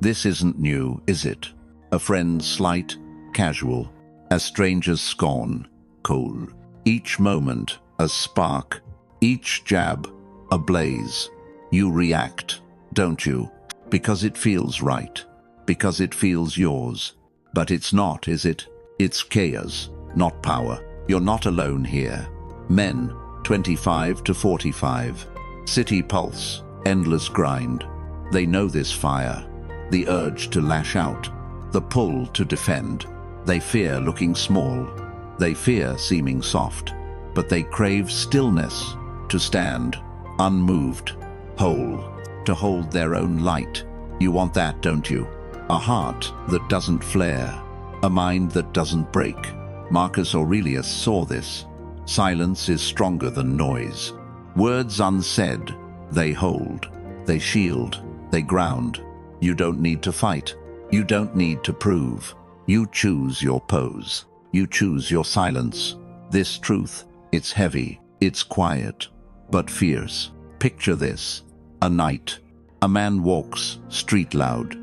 This isn't new, is it? A friend's slight, casual. A stranger's scorn, cool. Each moment, a spark. Each jab, a blaze. You react, don't you? Because it feels right. Because it feels yours. But it's not, is it? It's chaos, not power. You're not alone here. Men, 25 to 45. City pulse, endless grind. They know this fire. The urge to lash out. The pull to defend. They fear looking small. They fear seeming soft. But they crave stillness. To stand, unmoved, whole. To hold their own light. You want that, don't you? A heart that doesn't flare. A mind that doesn't break. Marcus Aurelius saw this. Silence is stronger than noise. Words unsaid, they hold. They shield. They ground. You don't need to fight. You don't need to prove. You choose your pose. You choose your silence. This truth, it's heavy. It's quiet. But fierce. Picture this. A night. A man walks, street loud.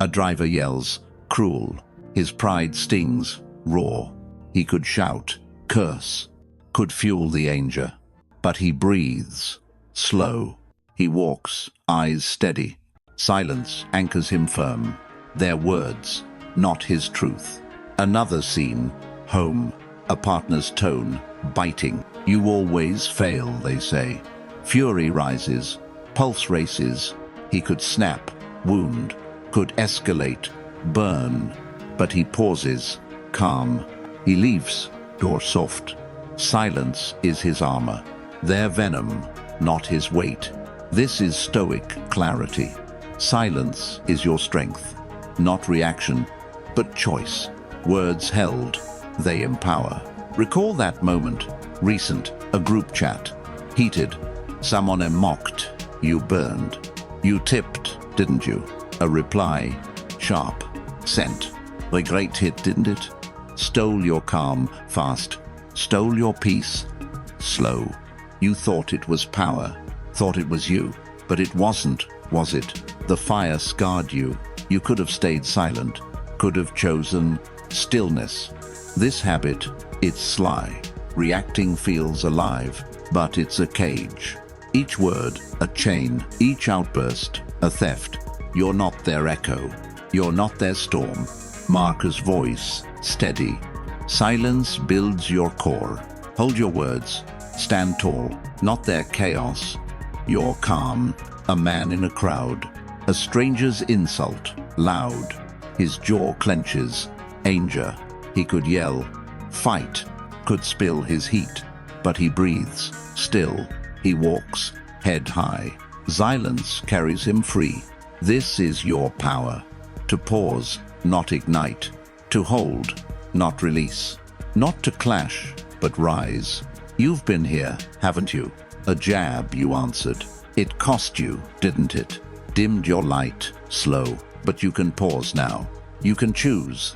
A driver yells, cruel. His pride stings, raw. He could shout, curse, could fuel the anger. But he breathes, slow. He walks, eyes steady. Silence anchors him firm. Their words, not his truth. Another scene, home. A partner's tone, biting. You always fail, they say. Fury rises, pulse races. He could snap, wound, could escalate, burn. But he pauses, calm. He leaves, door soft. Silence is his armor. Their venom, not his weight. This is Stoic clarity. Silence is your strength. Not reaction, but choice. Words held, they empower. Recall that moment, recent, a group chat. Heated, someone mocked, you burned. You tipped, didn't you? A reply, sharp, sent. The great hit, didn't it? Stole your calm, fast. Stole your peace, slow. You thought it was power, thought it was you. But it wasn't, was it? The fire scarred you. You could have stayed silent, could have chosen stillness. This habit, it's sly. Reacting feels alive, but it's a cage. Each word, a chain. Each outburst, a theft. You're not their echo. You're not their storm. Marcus' voice, steady. Silence builds your core. Hold your words. Stand tall. Not their chaos. You're calm. A man in a crowd. A stranger's insult, loud. His jaw clenches. Anger. He could yell. Fight. Could spill his heat. But he breathes. Still. He walks, head high. Silence carries him free. This is your power. To pause, not ignite. To hold, not release. Not to clash, but rise. You've been here, haven't you? A jab, you answered. It cost you, didn't it? Dimmed your light, slow, but you can pause now. You can choose.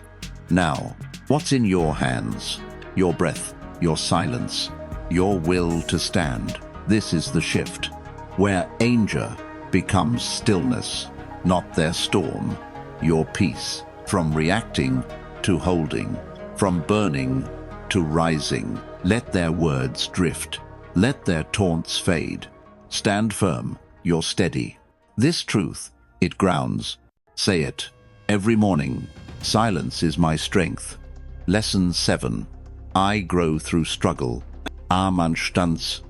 Now, what's in your hands? Your breath, your silence, your will to stand. This is the shift, where anger becomes stillness, not their storm. Your peace, from reacting to holding, from burning to rising. Let their words drift. Let their taunts fade. Stand firm, you're steady. This truth, it grounds. Say it. Every morning, silence is my strength. Lesson 7. I grow through struggle. Armanstands,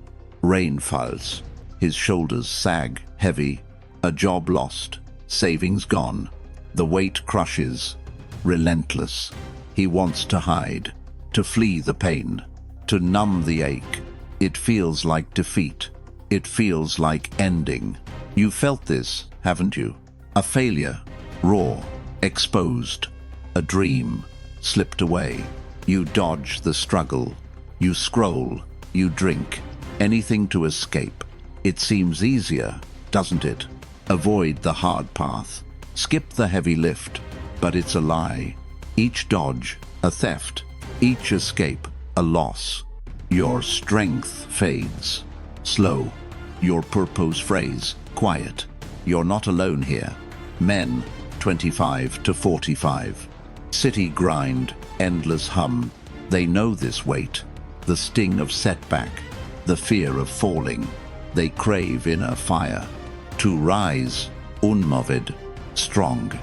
rain falls. His shoulders sag, heavy. A job lost, savings gone. The weight crushes, relentless. He wants to hide, to flee the pain, to numb the ache. It feels like defeat. It feels like ending. You felt this, haven't you? A failure, raw, exposed. A dream, slipped away. You dodge the struggle. You scroll, you drink. Anything to escape. It seems easier, doesn't it? Avoid the hard path. Skip the heavy lift. But it's a lie. Each dodge, a theft. Each escape, a loss. Your strength fades. Slow. Your purpose phrase, quiet. You're not alone here. Men, 25 to 45. City grind, endless hum. They know this weight. The sting of setback. The fear of falling. They crave inner fire. To rise, unmoved, strong.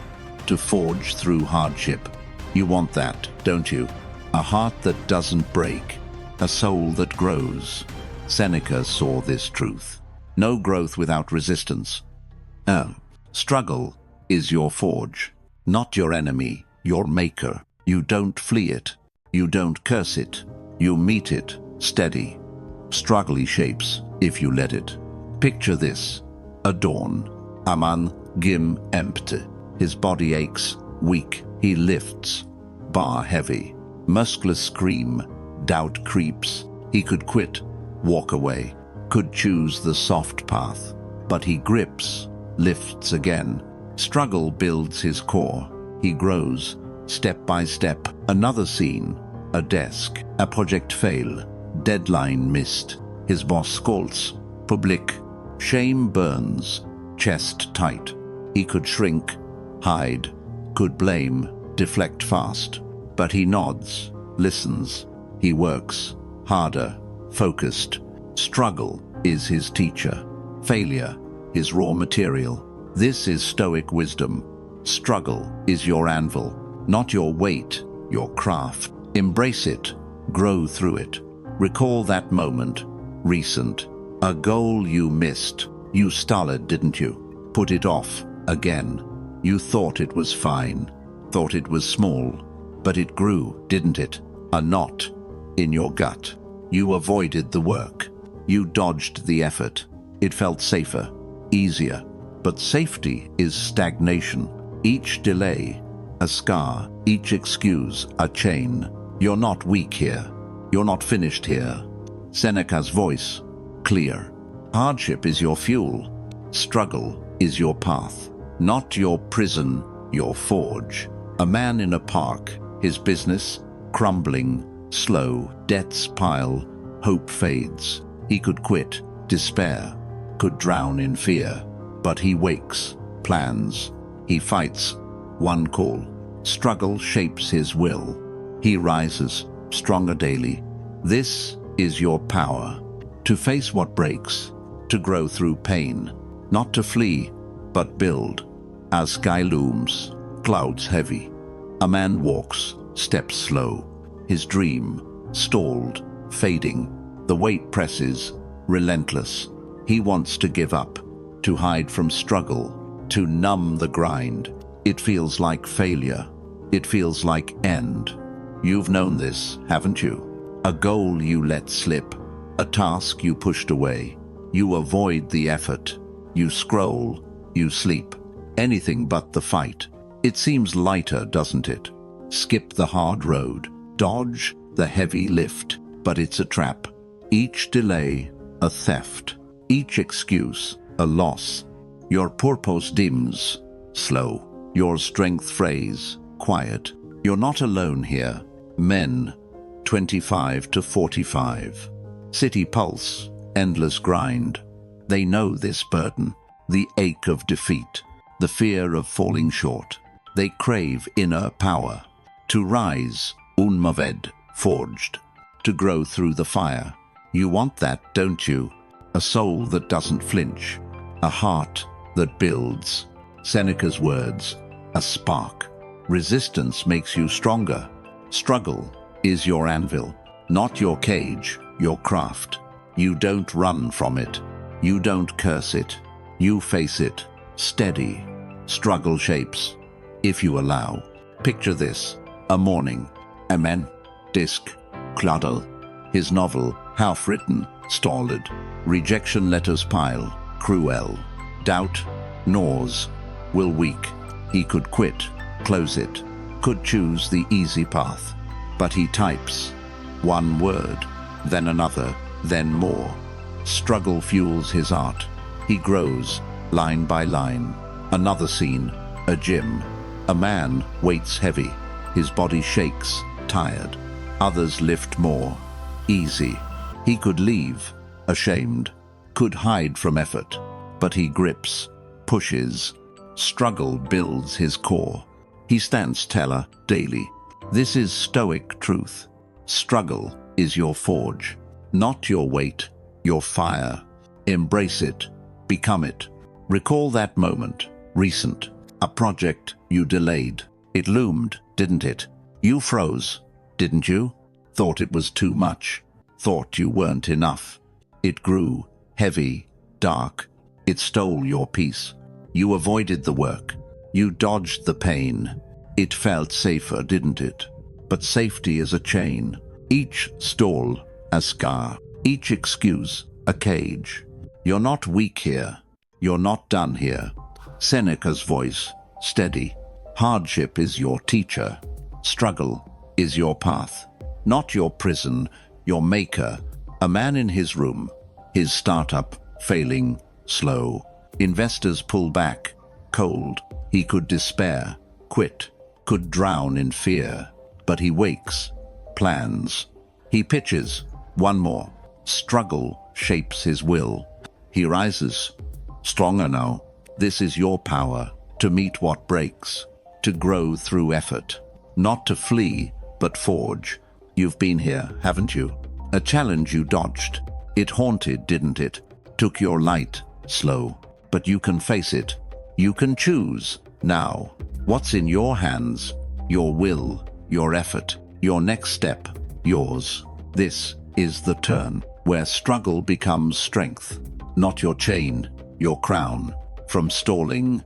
To forge through hardship. You want that, don't you? A heart that doesn't break. A soul that grows. Seneca saw this truth. No growth without resistance. Struggle is your forge. Not your enemy, your maker. You don't flee it. You don't curse it. You meet it, steady. Struggle shapes, if you let it. Picture this. A dawn. Aman gim empty. His body aches, weak. He lifts. Bar heavy. Muscular scream. Doubt creeps. He could quit, walk away. Could choose the soft path. But he grips, lifts again. Struggle builds his core. He grows, step by step. Another scene. A desk. A project fail. Deadline missed. His boss scolds. Public. Shame burns. Chest tight. He could shrink, hide, could blame, deflect fast. But he nods, listens. He works, harder, focused. Struggle is his teacher. Failure, his raw material. This is Stoic wisdom. Struggle is your anvil, not your weight, your craft. Embrace it, grow through it. Recall that moment, recent. A goal you missed. You stalled, didn't you? Put it off, again. You thought it was fine, thought it was small, but it grew, didn't it? A knot in your gut. You avoided the work. You dodged the effort. It felt safer, easier. But safety is stagnation. Each delay, a scar. Each excuse, a chain. You're not weak here. You're not finished here. Seneca's voice, clear. Hardship is your fuel. Struggle is your path. Not your prison, your forge. A man in a park, his business crumbling, slow, debts pile, hope fades. He could quit, despair, could drown in fear. But he wakes, plans, he fights. One call. Struggle shapes his will. He rises, stronger daily. This is your power. To face what breaks, to grow through pain. Not to flee, but build. As sky looms, clouds heavy. A man walks, steps slow. His dream, stalled, fading. The weight presses, relentless. He wants to give up, to hide from struggle, to numb the grind. It feels like failure. It feels like end. You've known this, haven't you? A goal you let slip, a task you pushed away. You avoid the effort. You scroll, you sleep. Anything but the fight. It seems lighter, doesn't it? Skip the hard road. Dodge the heavy lift. but it's a trap. Each delay, a theft. Each excuse, a loss. Your purpose dims, slow. Your strength frays, quiet. You're not alone here. Men, 25 to 45. City pulse, endless grind. They know this burden, the ache of defeat, the fear of falling short. They crave inner power. To rise, unmoved, forged. To grow through the fire. You want that, don't you? A soul that doesn't flinch. A heart that builds. Seneca's words, a spark. Resistance makes you stronger. Struggle is your anvil, not your cage, your craft. You don't run from it. You don't curse it. You face it, steady. Struggle shapes, if you allow. Picture this, a morning. Amen. Disc, Claudel. His novel, half-written, stalled. Rejection letters pile, cruel. Doubt, gnaws, will weak. He could quit, close it, could choose the easy path. But he types, one word, then another, then more. Struggle fuels his art. He grows, line by line. Another scene, a gym. A man waits heavy. His body shakes, tired. Others lift more, easy. He could leave, ashamed, could hide from effort. But he grips, pushes. Struggle builds his core. He stands teller daily. This is Stoic truth. Struggle is your forge, not your weight, your fire. Embrace it, become it. Recall that moment, recent, a project you delayed. It loomed, didn't it? You froze, didn't you? Thought it was too much, thought you weren't enough. It grew, heavy, dark. It stole your peace. You avoided the work. You dodged the pain. It felt safer, didn't it? But safety is a chain. Each stall, a scar. Each excuse, a cage. You're not weak here. You're not done here. Seneca's voice, steady. Hardship is your teacher. Struggle is your path. Not your prison, your maker. A man in his room. His startup, failing, slow. Investors pull back, cold. He could despair, quit, could drown in fear. But he wakes, plans. He pitches, one more. Struggle shapes his will. He rises, stronger now. This is your power, to meet what breaks, to grow through effort. Not to flee, but forge. You've been here, haven't you? A challenge you dodged. It haunted, didn't it? Took your light, slow. But you can face it. You can choose, now. What's in your hands? Your will, your effort, your next step, yours. This is the turn, where struggle becomes strength. Not your chain, your crown. From stalling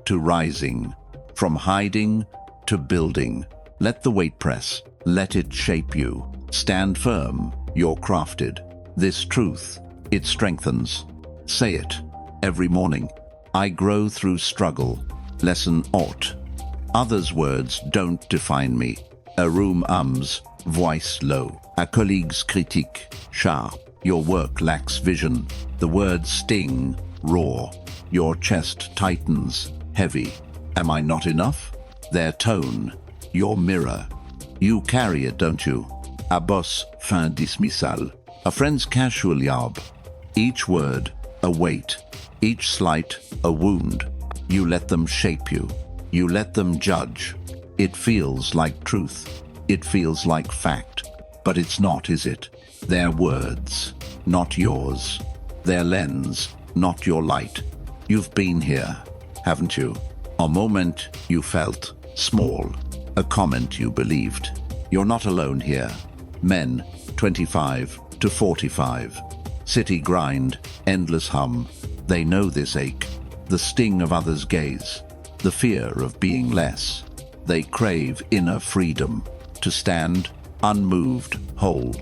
to rising. From hiding to building. Let the weight press. Let it shape you. Stand firm, you're crafted. This truth, it strengthens. Say it every morning. I grow through struggle. Lesson ought. Others' words don't define me. A room ums, voice low. A colleague's critique, sharp. Your work lacks vision. The words sting, raw. Your chest tightens, heavy. Am I not enough? Their tone, your mirror. You carry it, don't you? A boss fin dismissal. A friend's casual yarb. Each word, a weight. Each slight, a wound. You let them shape you. You let them judge. It feels like truth. It feels like fact. But it's not, is it? Their words, not yours. Their lens, not your light. You've been here, haven't you? A moment you felt small. A comment you believed. You're not alone here. Men, 25 to 45. City grind, endless hum. They know this ache. The sting of others' gaze. The fear of being less. They crave inner freedom. To stand unmoved, whole.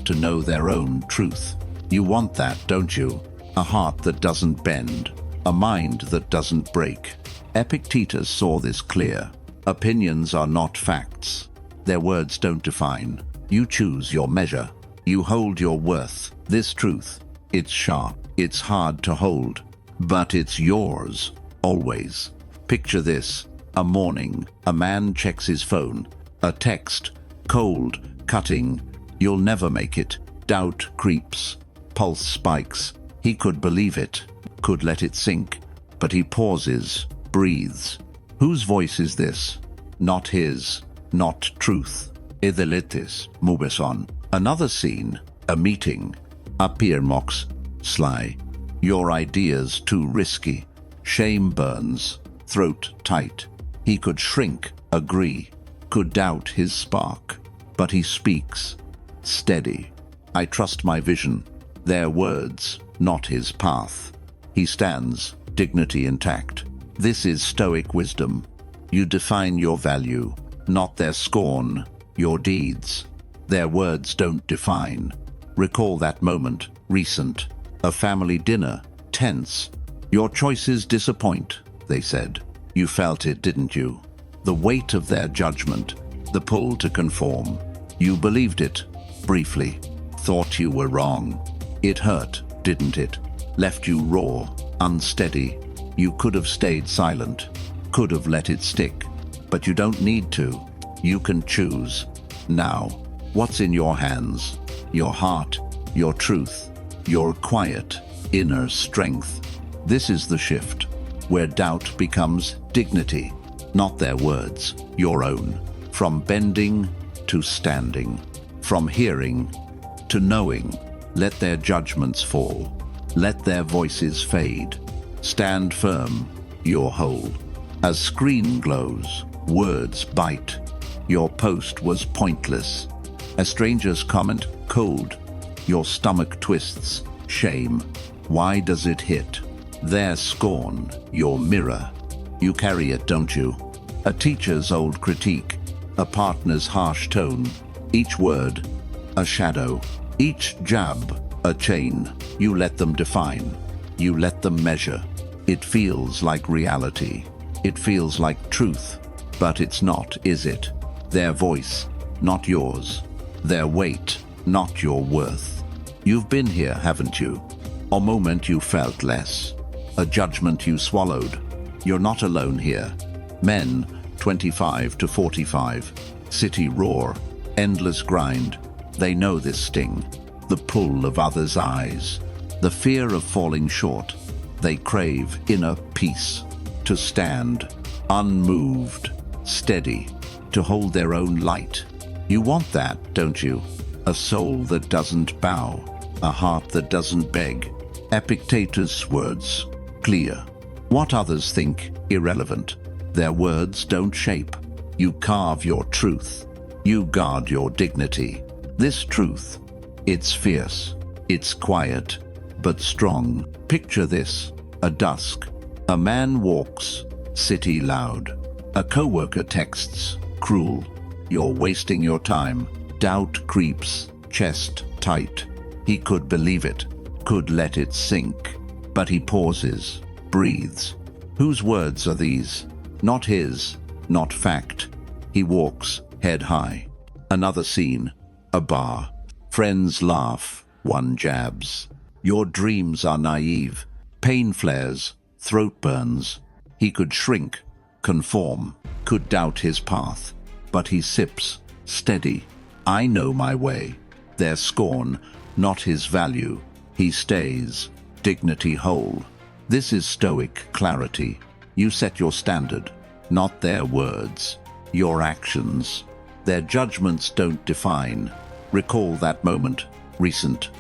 To know their own truth. You want that, don't you? A heart that doesn't bend. A mind that doesn't break. Epictetus saw this clear. Opinions are not facts. Their words don't define. You choose your measure. You hold your worth. This truth, it's sharp, it's hard to hold, but it's yours, always. Picture this: a morning, a man checks his phone, a text, cold, cutting, "You'll never make it." Doubt creeps, pulse spikes. He could believe it, could let it sink, but he pauses, breathes. Whose voice is this? Not his, not truth. Ethelitis, Mubeson. Another scene, a meeting. Apirmox, sly. Your idea's too risky. Shame burns, throat tight. He could shrink, agree, could doubt his spark. But he speaks, steady. I trust my vision. Their words, not his path. He stands, dignity intact. This is Stoic wisdom. You define your value, not their scorn, your deeds. Their words don't define. Recall that moment, recent. A family dinner, tense. Your choices disappoint, they said. You felt it, didn't you? The weight of their judgment, the pull to conform. You believed it, briefly. Thought you were wrong. It hurt, didn't it? Left you raw, unsteady. You could have stayed silent, could have let it stick. But you don't need to. You can choose. Now, what's in your hands? Your heart, your truth, your quiet, inner strength. This is the shift, where doubt becomes dignity, not their words, your own. From bending to standing, from hearing to knowing. Let their judgments fall. Let their voices fade. Stand firm, you're whole. As screen glows, words bite. Your post was pointless. A stranger's comment, cold. Your stomach twists, shame. Why does it hit? Their scorn, your mirror. You carry it, don't you? A teacher's old critique, a partner's harsh tone. Each word, a shadow. Each jab, a chain. You let them define. You let them measure. It feels like reality. It feels like truth. But it's not, is it? Their voice, not yours. Their weight, not your worth. You've been here, haven't you? A moment you felt less. A judgment you swallowed. You're not alone here. Men, 25 to 45. City roar. Endless grind. They know this sting. The pull of others' eyes. The fear of falling short. They crave inner peace. To stand, unmoved, steady. To hold their own light. You want that, don't you? A soul that doesn't bow. A heart that doesn't beg. Epictetus' words, clear. What others think, irrelevant. Their words don't shape. You carve your truth. You guard your dignity. This truth, it's fierce, it's quiet, but strong. Picture this, a dusk. A man walks, city loud. A coworker texts, cruel. You're wasting your time. Doubt creeps, chest tight. He could believe it, could let it sink. But he pauses, breathes. Whose words are these? Not his, not fact. He walks, head high. Another scene, a bar. Friends laugh, one jabs. Your dreams are naive. Pain flares, throat burns. He could shrink, conform, could doubt his path. But he sips, steady. I know my way. Their scorn, not his value. He stays, dignity whole. This is Stoic clarity. You set your standard, not their words, your actions. Their judgments don't define. Recall that moment, recent.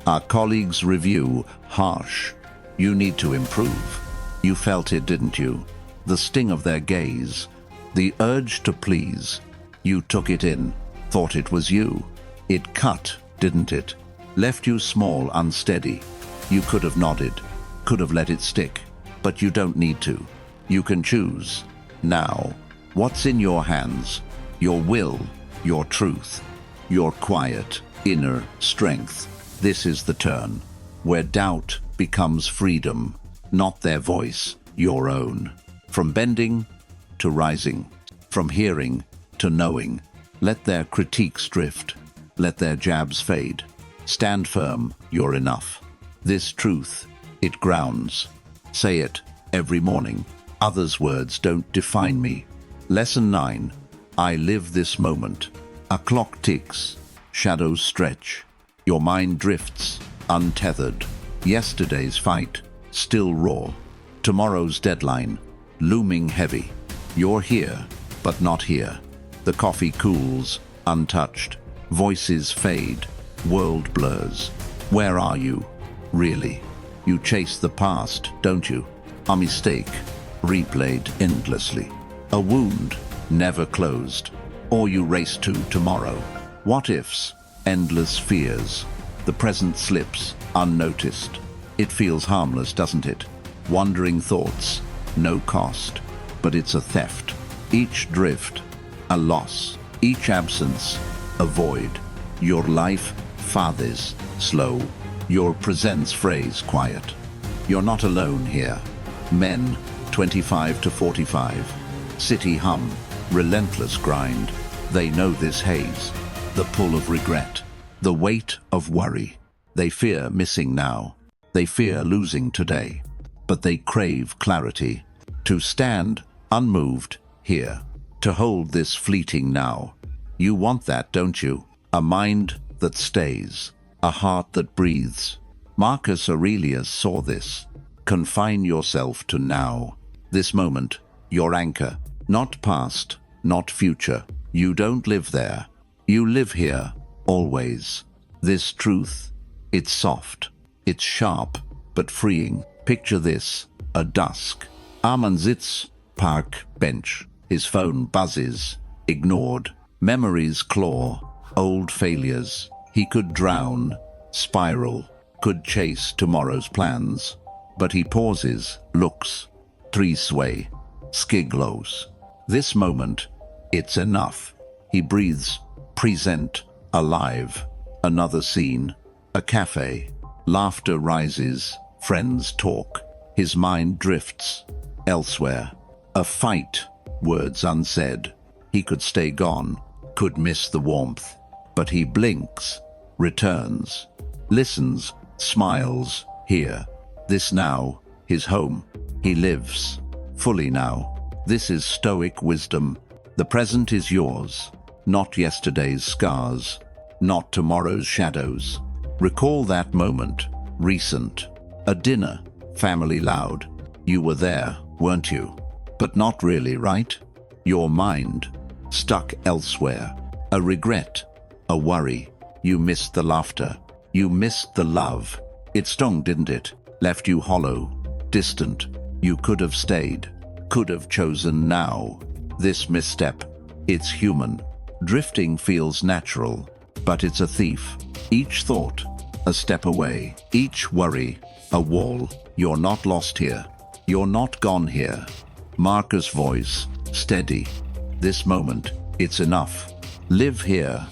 Our colleagues' review, harsh. You need to improve. You felt it, didn't you? The sting of their gaze, the urge to please. You took it in, thought it was you. It cut, didn't it? Left you small, unsteady. You could have nodded, could have let it stick, but you don't need to. You can choose. Now, what's in your hands? Your will, your truth, your quiet, inner strength. This is the turn, where doubt becomes freedom, not their voice, your own. From bending to rising, from hearing to knowing. Let their critiques drift, let their jabs fade. Stand firm, you're enough. This truth, it grounds. Say it every morning. Others' words don't define me. Lesson 9. I live this moment. A clock ticks, shadows stretch. Your mind drifts, untethered. Yesterday's fight, still raw. Tomorrow's deadline, looming heavy. You're here, but not here. The coffee cools, untouched. Voices fade, world blurs. Where are you, really? You chase the past, don't you? A mistake, replayed endlessly. A wound, never closed. Or you race to tomorrow. What ifs, endless fears. The present slips, unnoticed. It feels harmless, doesn't it? Wandering thoughts, no cost. But it's a theft. Each drift, a loss. Each absence, a void. Your life, farthest, slow. Your presence phrase, quiet. You're not alone here. Men, 25 to 45. City hum, relentless grind. They know this haze, the pull of regret, the weight of worry. They fear missing now. They fear losing today. But they crave clarity. To stand, unmoved, here. To hold this fleeting now. You want that, don't you? A mind that stays. A heart that breathes. Marcus Aurelius saw this. Confine yourself to now. This moment, your anchor. Not past, not future. You don't live there. You live here, always. This truth, it's soft. It's sharp, but freeing. Picture this, a dusk. Armanzit's park bench. His phone buzzes, ignored. Memories claw, old failures. He could drown, spiral, could chase tomorrow's plans. But he pauses, looks. Trees sway, skiglows. This moment, it's enough. He breathes, present, alive. Another scene, a cafe. Laughter rises, friends talk. His mind drifts, elsewhere. A fight, words unsaid. He could stay gone, could miss the warmth. But he blinks, returns, listens, smiles, here. This now, his home. He lives, fully now. This is Stoic wisdom. The present is yours, not yesterday's scars, not tomorrow's shadows. Recall that moment, recent. A dinner, family loud. You were there, weren't you? But not really, right? Your mind, stuck elsewhere. A regret, a worry. You missed the laughter. You missed the love. It stung, didn't it? Left you hollow, distant. You could have stayed, could have chosen now. This misstep, it's human. Drifting feels natural, but it's a thief. Each thought, a step away. Each worry, a wall. You're not lost here. You're not gone here. Marcus' voice, steady. This moment, it's enough. Live here,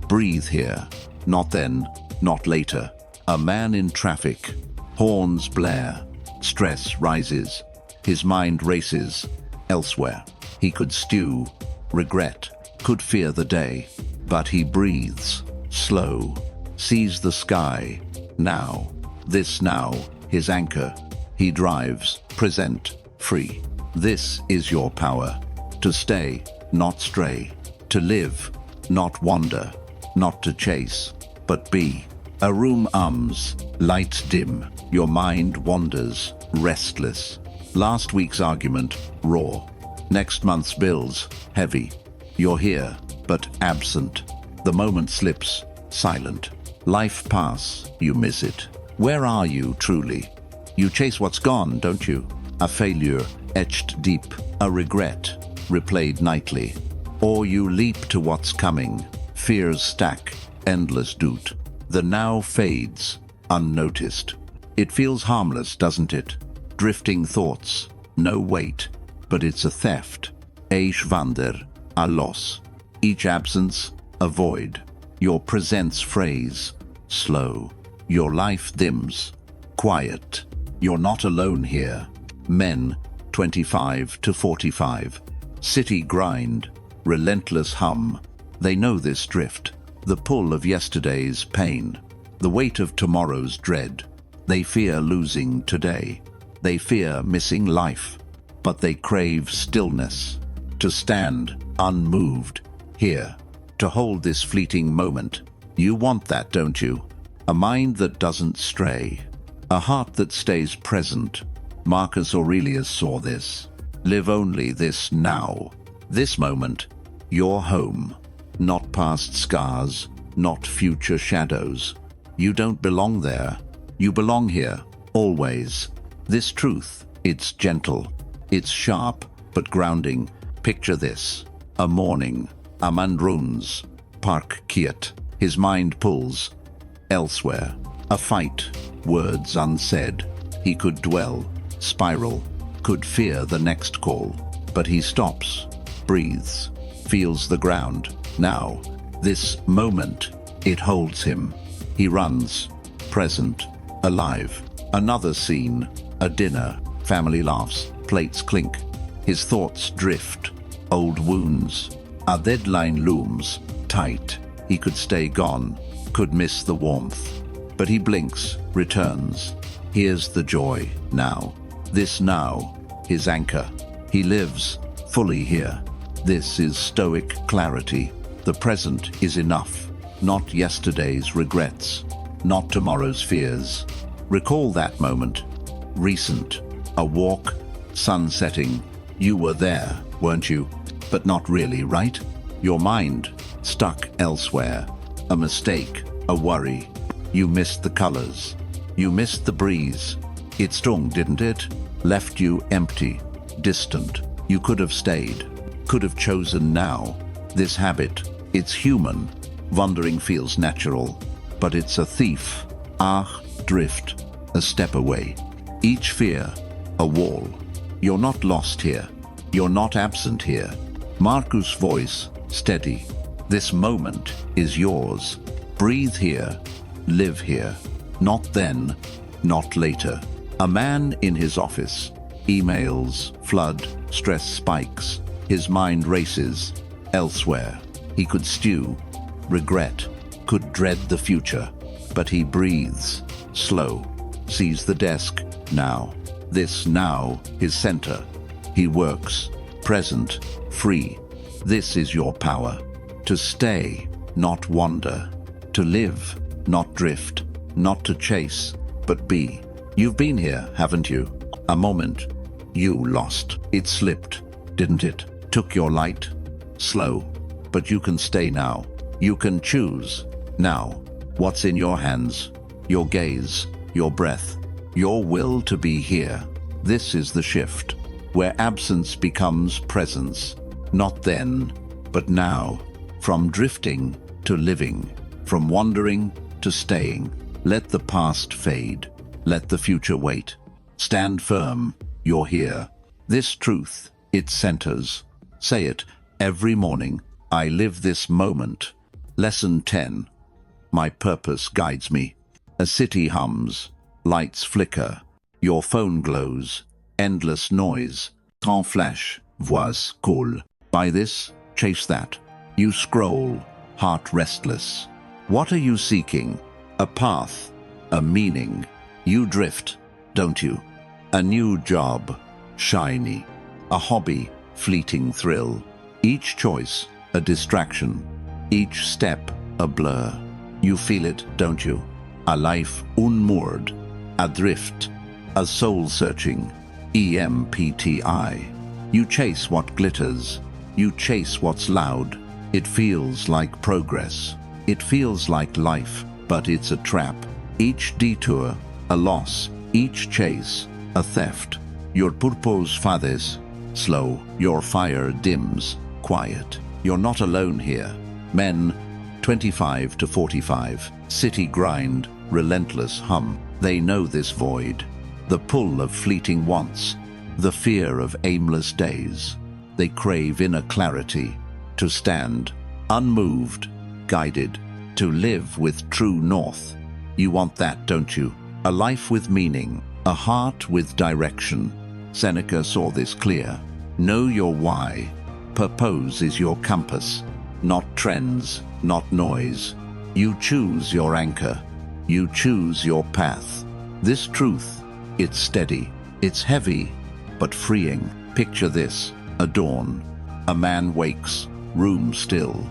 breathe here. Not then, not later. A man in traffic. Horns blare. Stress rises. His mind races. Elsewhere. He could stew, regret, could fear the day. But he breathes, slow, sees the sky. Now. This now, his anchor. He drives, present, free. This is your power. To stay, not stray. To live, not wander. Not to chase, but be. A room ums, lights dim. Your mind wanders, restless. Last week's argument, raw. Next month's bills, heavy. You're here, but absent. The moment slips, silent. Life pass, you miss it. Where are you, truly? You chase what's gone, don't you? A failure etched deep, a regret replayed nightly. Or you leap to what's coming. Fears stack, endless doot. The now fades, unnoticed. It feels harmless, doesn't it? Drifting thoughts, no weight, but it's a theft. A schwander, a loss. Each absence, a void. Your presence phrase, slow. Your life dims, quiet. You're not alone here. Men, 25 to 45. City grind, relentless hum. They know this drift, the pull of yesterday's pain. The weight of tomorrow's dread. They fear losing today. They fear missing life. But they crave stillness. To stand unmoved here. To hold this fleeting moment. You want that, don't you? A mind that doesn't stray. A heart that stays present. Marcus Aurelius saw this. Live only this now. This moment. Your home. Not past scars. Not future shadows. You don't belong there. You belong here. Always. This truth. It's gentle. It's sharp, but grounding. Picture this. A morning. A man runs. Park quiet. His mind pulls. Elsewhere. A fight. Words unsaid. He could dwell. Spiral. Could fear the next call. But he stops. Breathes. Feels the ground. Now. This moment. It holds him. He runs. Present. Alive. Another scene. A dinner. Family laughs. Plates clink. His thoughts drift. Old wounds. A deadline looms. Tight. He could stay gone. Could miss the warmth. But he blinks. Returns. Here's the joy. Now. This now. His anchor. He lives. Fully here. This is Stoic clarity. The present is enough. Not yesterday's regrets. Not tomorrow's fears. Recall that moment. Recent. A walk. Sun setting. You were there, weren't you? But not really, right? Your mind. Stuck elsewhere. A mistake. A worry. You missed the colors. You missed the breeze. It stung, didn't it? Left you empty. Distant. You could have stayed. Could have chosen now. This habit. It's human. Wandering feels natural. But it's a thief. Drift. A step away. Each fear. A wall. You're not lost here. You're not absent here. Marcus' voice. Steady. This moment is yours. Breathe here. Live here. Not then. Not later. A man in his office. Emails. Flood. Stress spikes. His mind races. Elsewhere. He could stew. Regret. Could dread the future. But he breathes. Slow. Sees the desk. Now. This now. His center. He works. Present. Free. This is your power. To stay. Not wander. To live. Not drift. Not to chase. But be. You've been here, haven't you? A moment. You lost. It slipped. Didn't it? Took your light. Slow. But you can stay now. You can choose. Now. What's in your hands? Your gaze. Your breath. Your will to be here. This is the shift. Where absence becomes presence. Not then, but now. From drifting to living. From wandering to staying. Let the past fade. Let the future wait. Stand firm. You're here. This truth, it centers. Say it every morning. I live this moment. Lesson 10. My purpose guides me. A city hums. Lights flicker. Your phone glows. Endless noise. Temps flash. Voix cool. Buy this, chase that. You scroll. Heart restless. What are you seeking? A path. A meaning. You drift, don't you? A new job. Shiny. A hobby. Fleeting thrill. Each choice, a distraction. Each step, a blur. You feel it, don't you? A life unmoored. Adrift. A soul-searching. EMPTI. You chase what glitters. You chase what's loud. It feels like progress. It feels like life, but it's a trap. Each detour, a loss. Each chase, a theft. Your purpose fades. Slow. Your fire dims. Quiet. You're not alone here. Men, 25 to 45, city grind, relentless hum. They know this void. The pull of fleeting wants. The fear of aimless days. They crave inner clarity. To stand, unmoved, guided. To live with true north. You want that, don't you? A life with meaning. A heart with direction. Seneca saw this clear. Know your why. Purpose is your compass. Not trends, not noise. You choose your anchor. You choose your path. This truth, it's steady, it's heavy, but freeing. Picture this, a dawn. A man wakes, room still.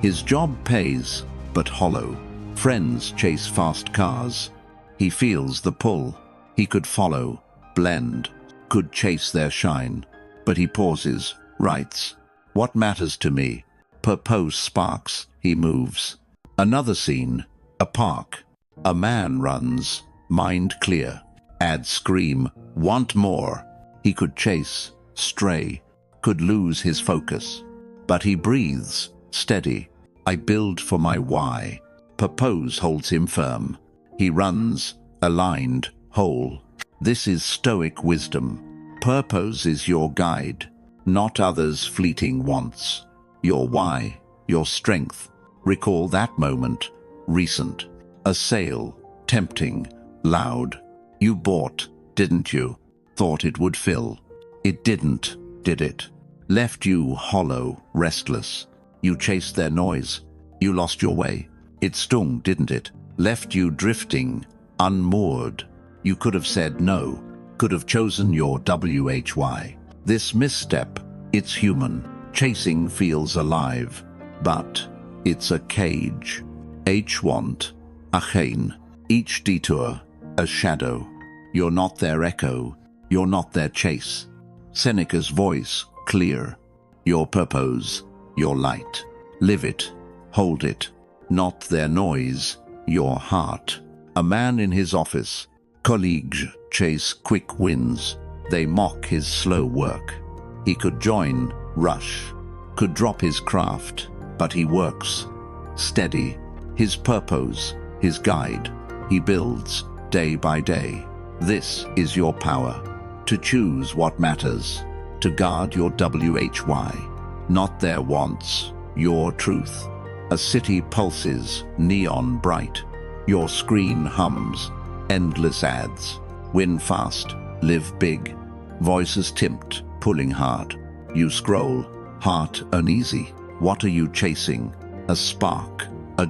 His job pays, but hollow. Friends chase fast cars. He feels the pull. He could follow, blend, could chase their shine. But he pauses, writes, "What matters to me?" Purpose sparks, he moves. Another scene, a park. A man runs, mind clear. Add scream, want more. He could chase, stray, could lose his focus. But he breathes, steady. I build for my why. Purpose holds him firm. He runs, aligned, whole. This is Stoic wisdom. Purpose is your guide, not others' fleeting wants. Your why, your strength. Recall that moment, recent. A sale, tempting, loud. You bought, didn't you? Thought it would fill. It didn't, did it? Left you hollow, restless. You chased their noise. You lost your way. It stung, didn't it? Left you drifting, unmoored. You could have said no, could have chosen your why. This misstep, it's human. Chasing feels alive, but it's a cage. Want, achein, each detour, a shadow. You're not their echo, you're not their chase. Seneca's voice, clear. Your purpose, your light. Live it, hold it. Not their noise, your heart. A man in his office. Colleagues chase quick wins. They mock his slow work. He could join, rush, could drop his craft, but he works. Steady, his purpose, his guide. He builds, day by day. This is your power. To choose what matters. To guard your why. Not their wants, your truth. A city pulses, neon bright. Your screen hums, endless ads. Win fast, live big. Voices timped, pulling hard. You scroll, heart uneasy. What are you chasing? A spark, a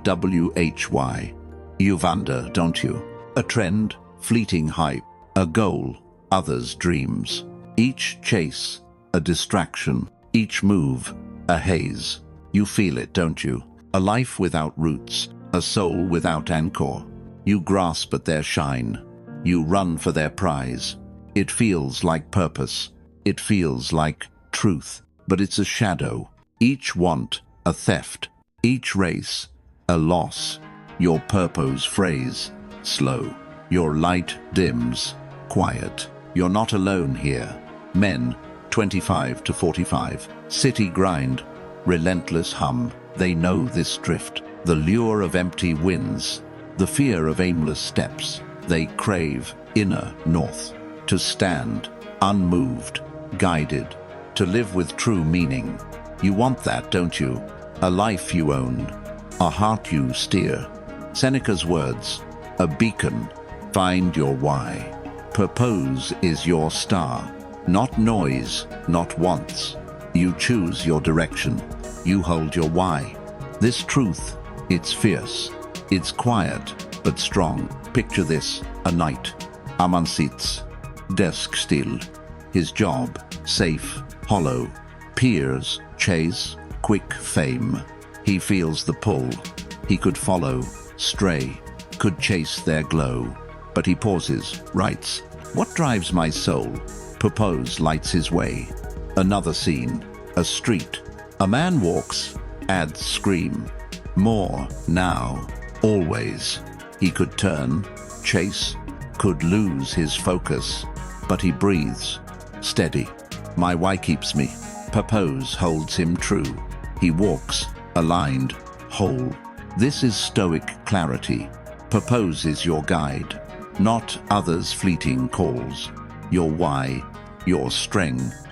why. You wonder, don't you? A trend, fleeting hype. A goal, others' dreams. Each chase, a distraction. Each move, a haze. You feel it, don't you? A life without roots, a soul without anchor. You grasp at their shine. You run for their prize. It feels like purpose. It feels like truth. But it's a shadow. Each want, a theft. Each race, a loss. Your purpose phrase, slow. Your light dims, quiet. You're not alone here. Men, 25 to 45. City grind, relentless hum. They know this drift. The lure of empty winds. The fear of aimless steps. They crave inner north. To stand, unmoved, guided. To live with true meaning. You want that, don't you? A life you own. A heart you steer. Seneca's words, a beacon. Find your why. Purpose is your star. Not noise, not wants. You choose your direction. You hold your why. This truth, it's fierce. It's quiet, but strong. Picture this, a knight. Aman sits, desk still. His job, safe, hollow. Peers, chase, quick fame. He feels the pull. He could follow, stray, could chase their glow. But he pauses, writes, "What drives my soul?" Purpose lights his way. Another scene, a street. A man walks, adds scream. More, now, always. He could turn, chase, could lose his focus. But he breathes, steady. My why keeps me. Purpose holds him true. He walks, aligned, whole. This is Stoic clarity. Purpose is your guide, not others' fleeting calls. Your why, your strength,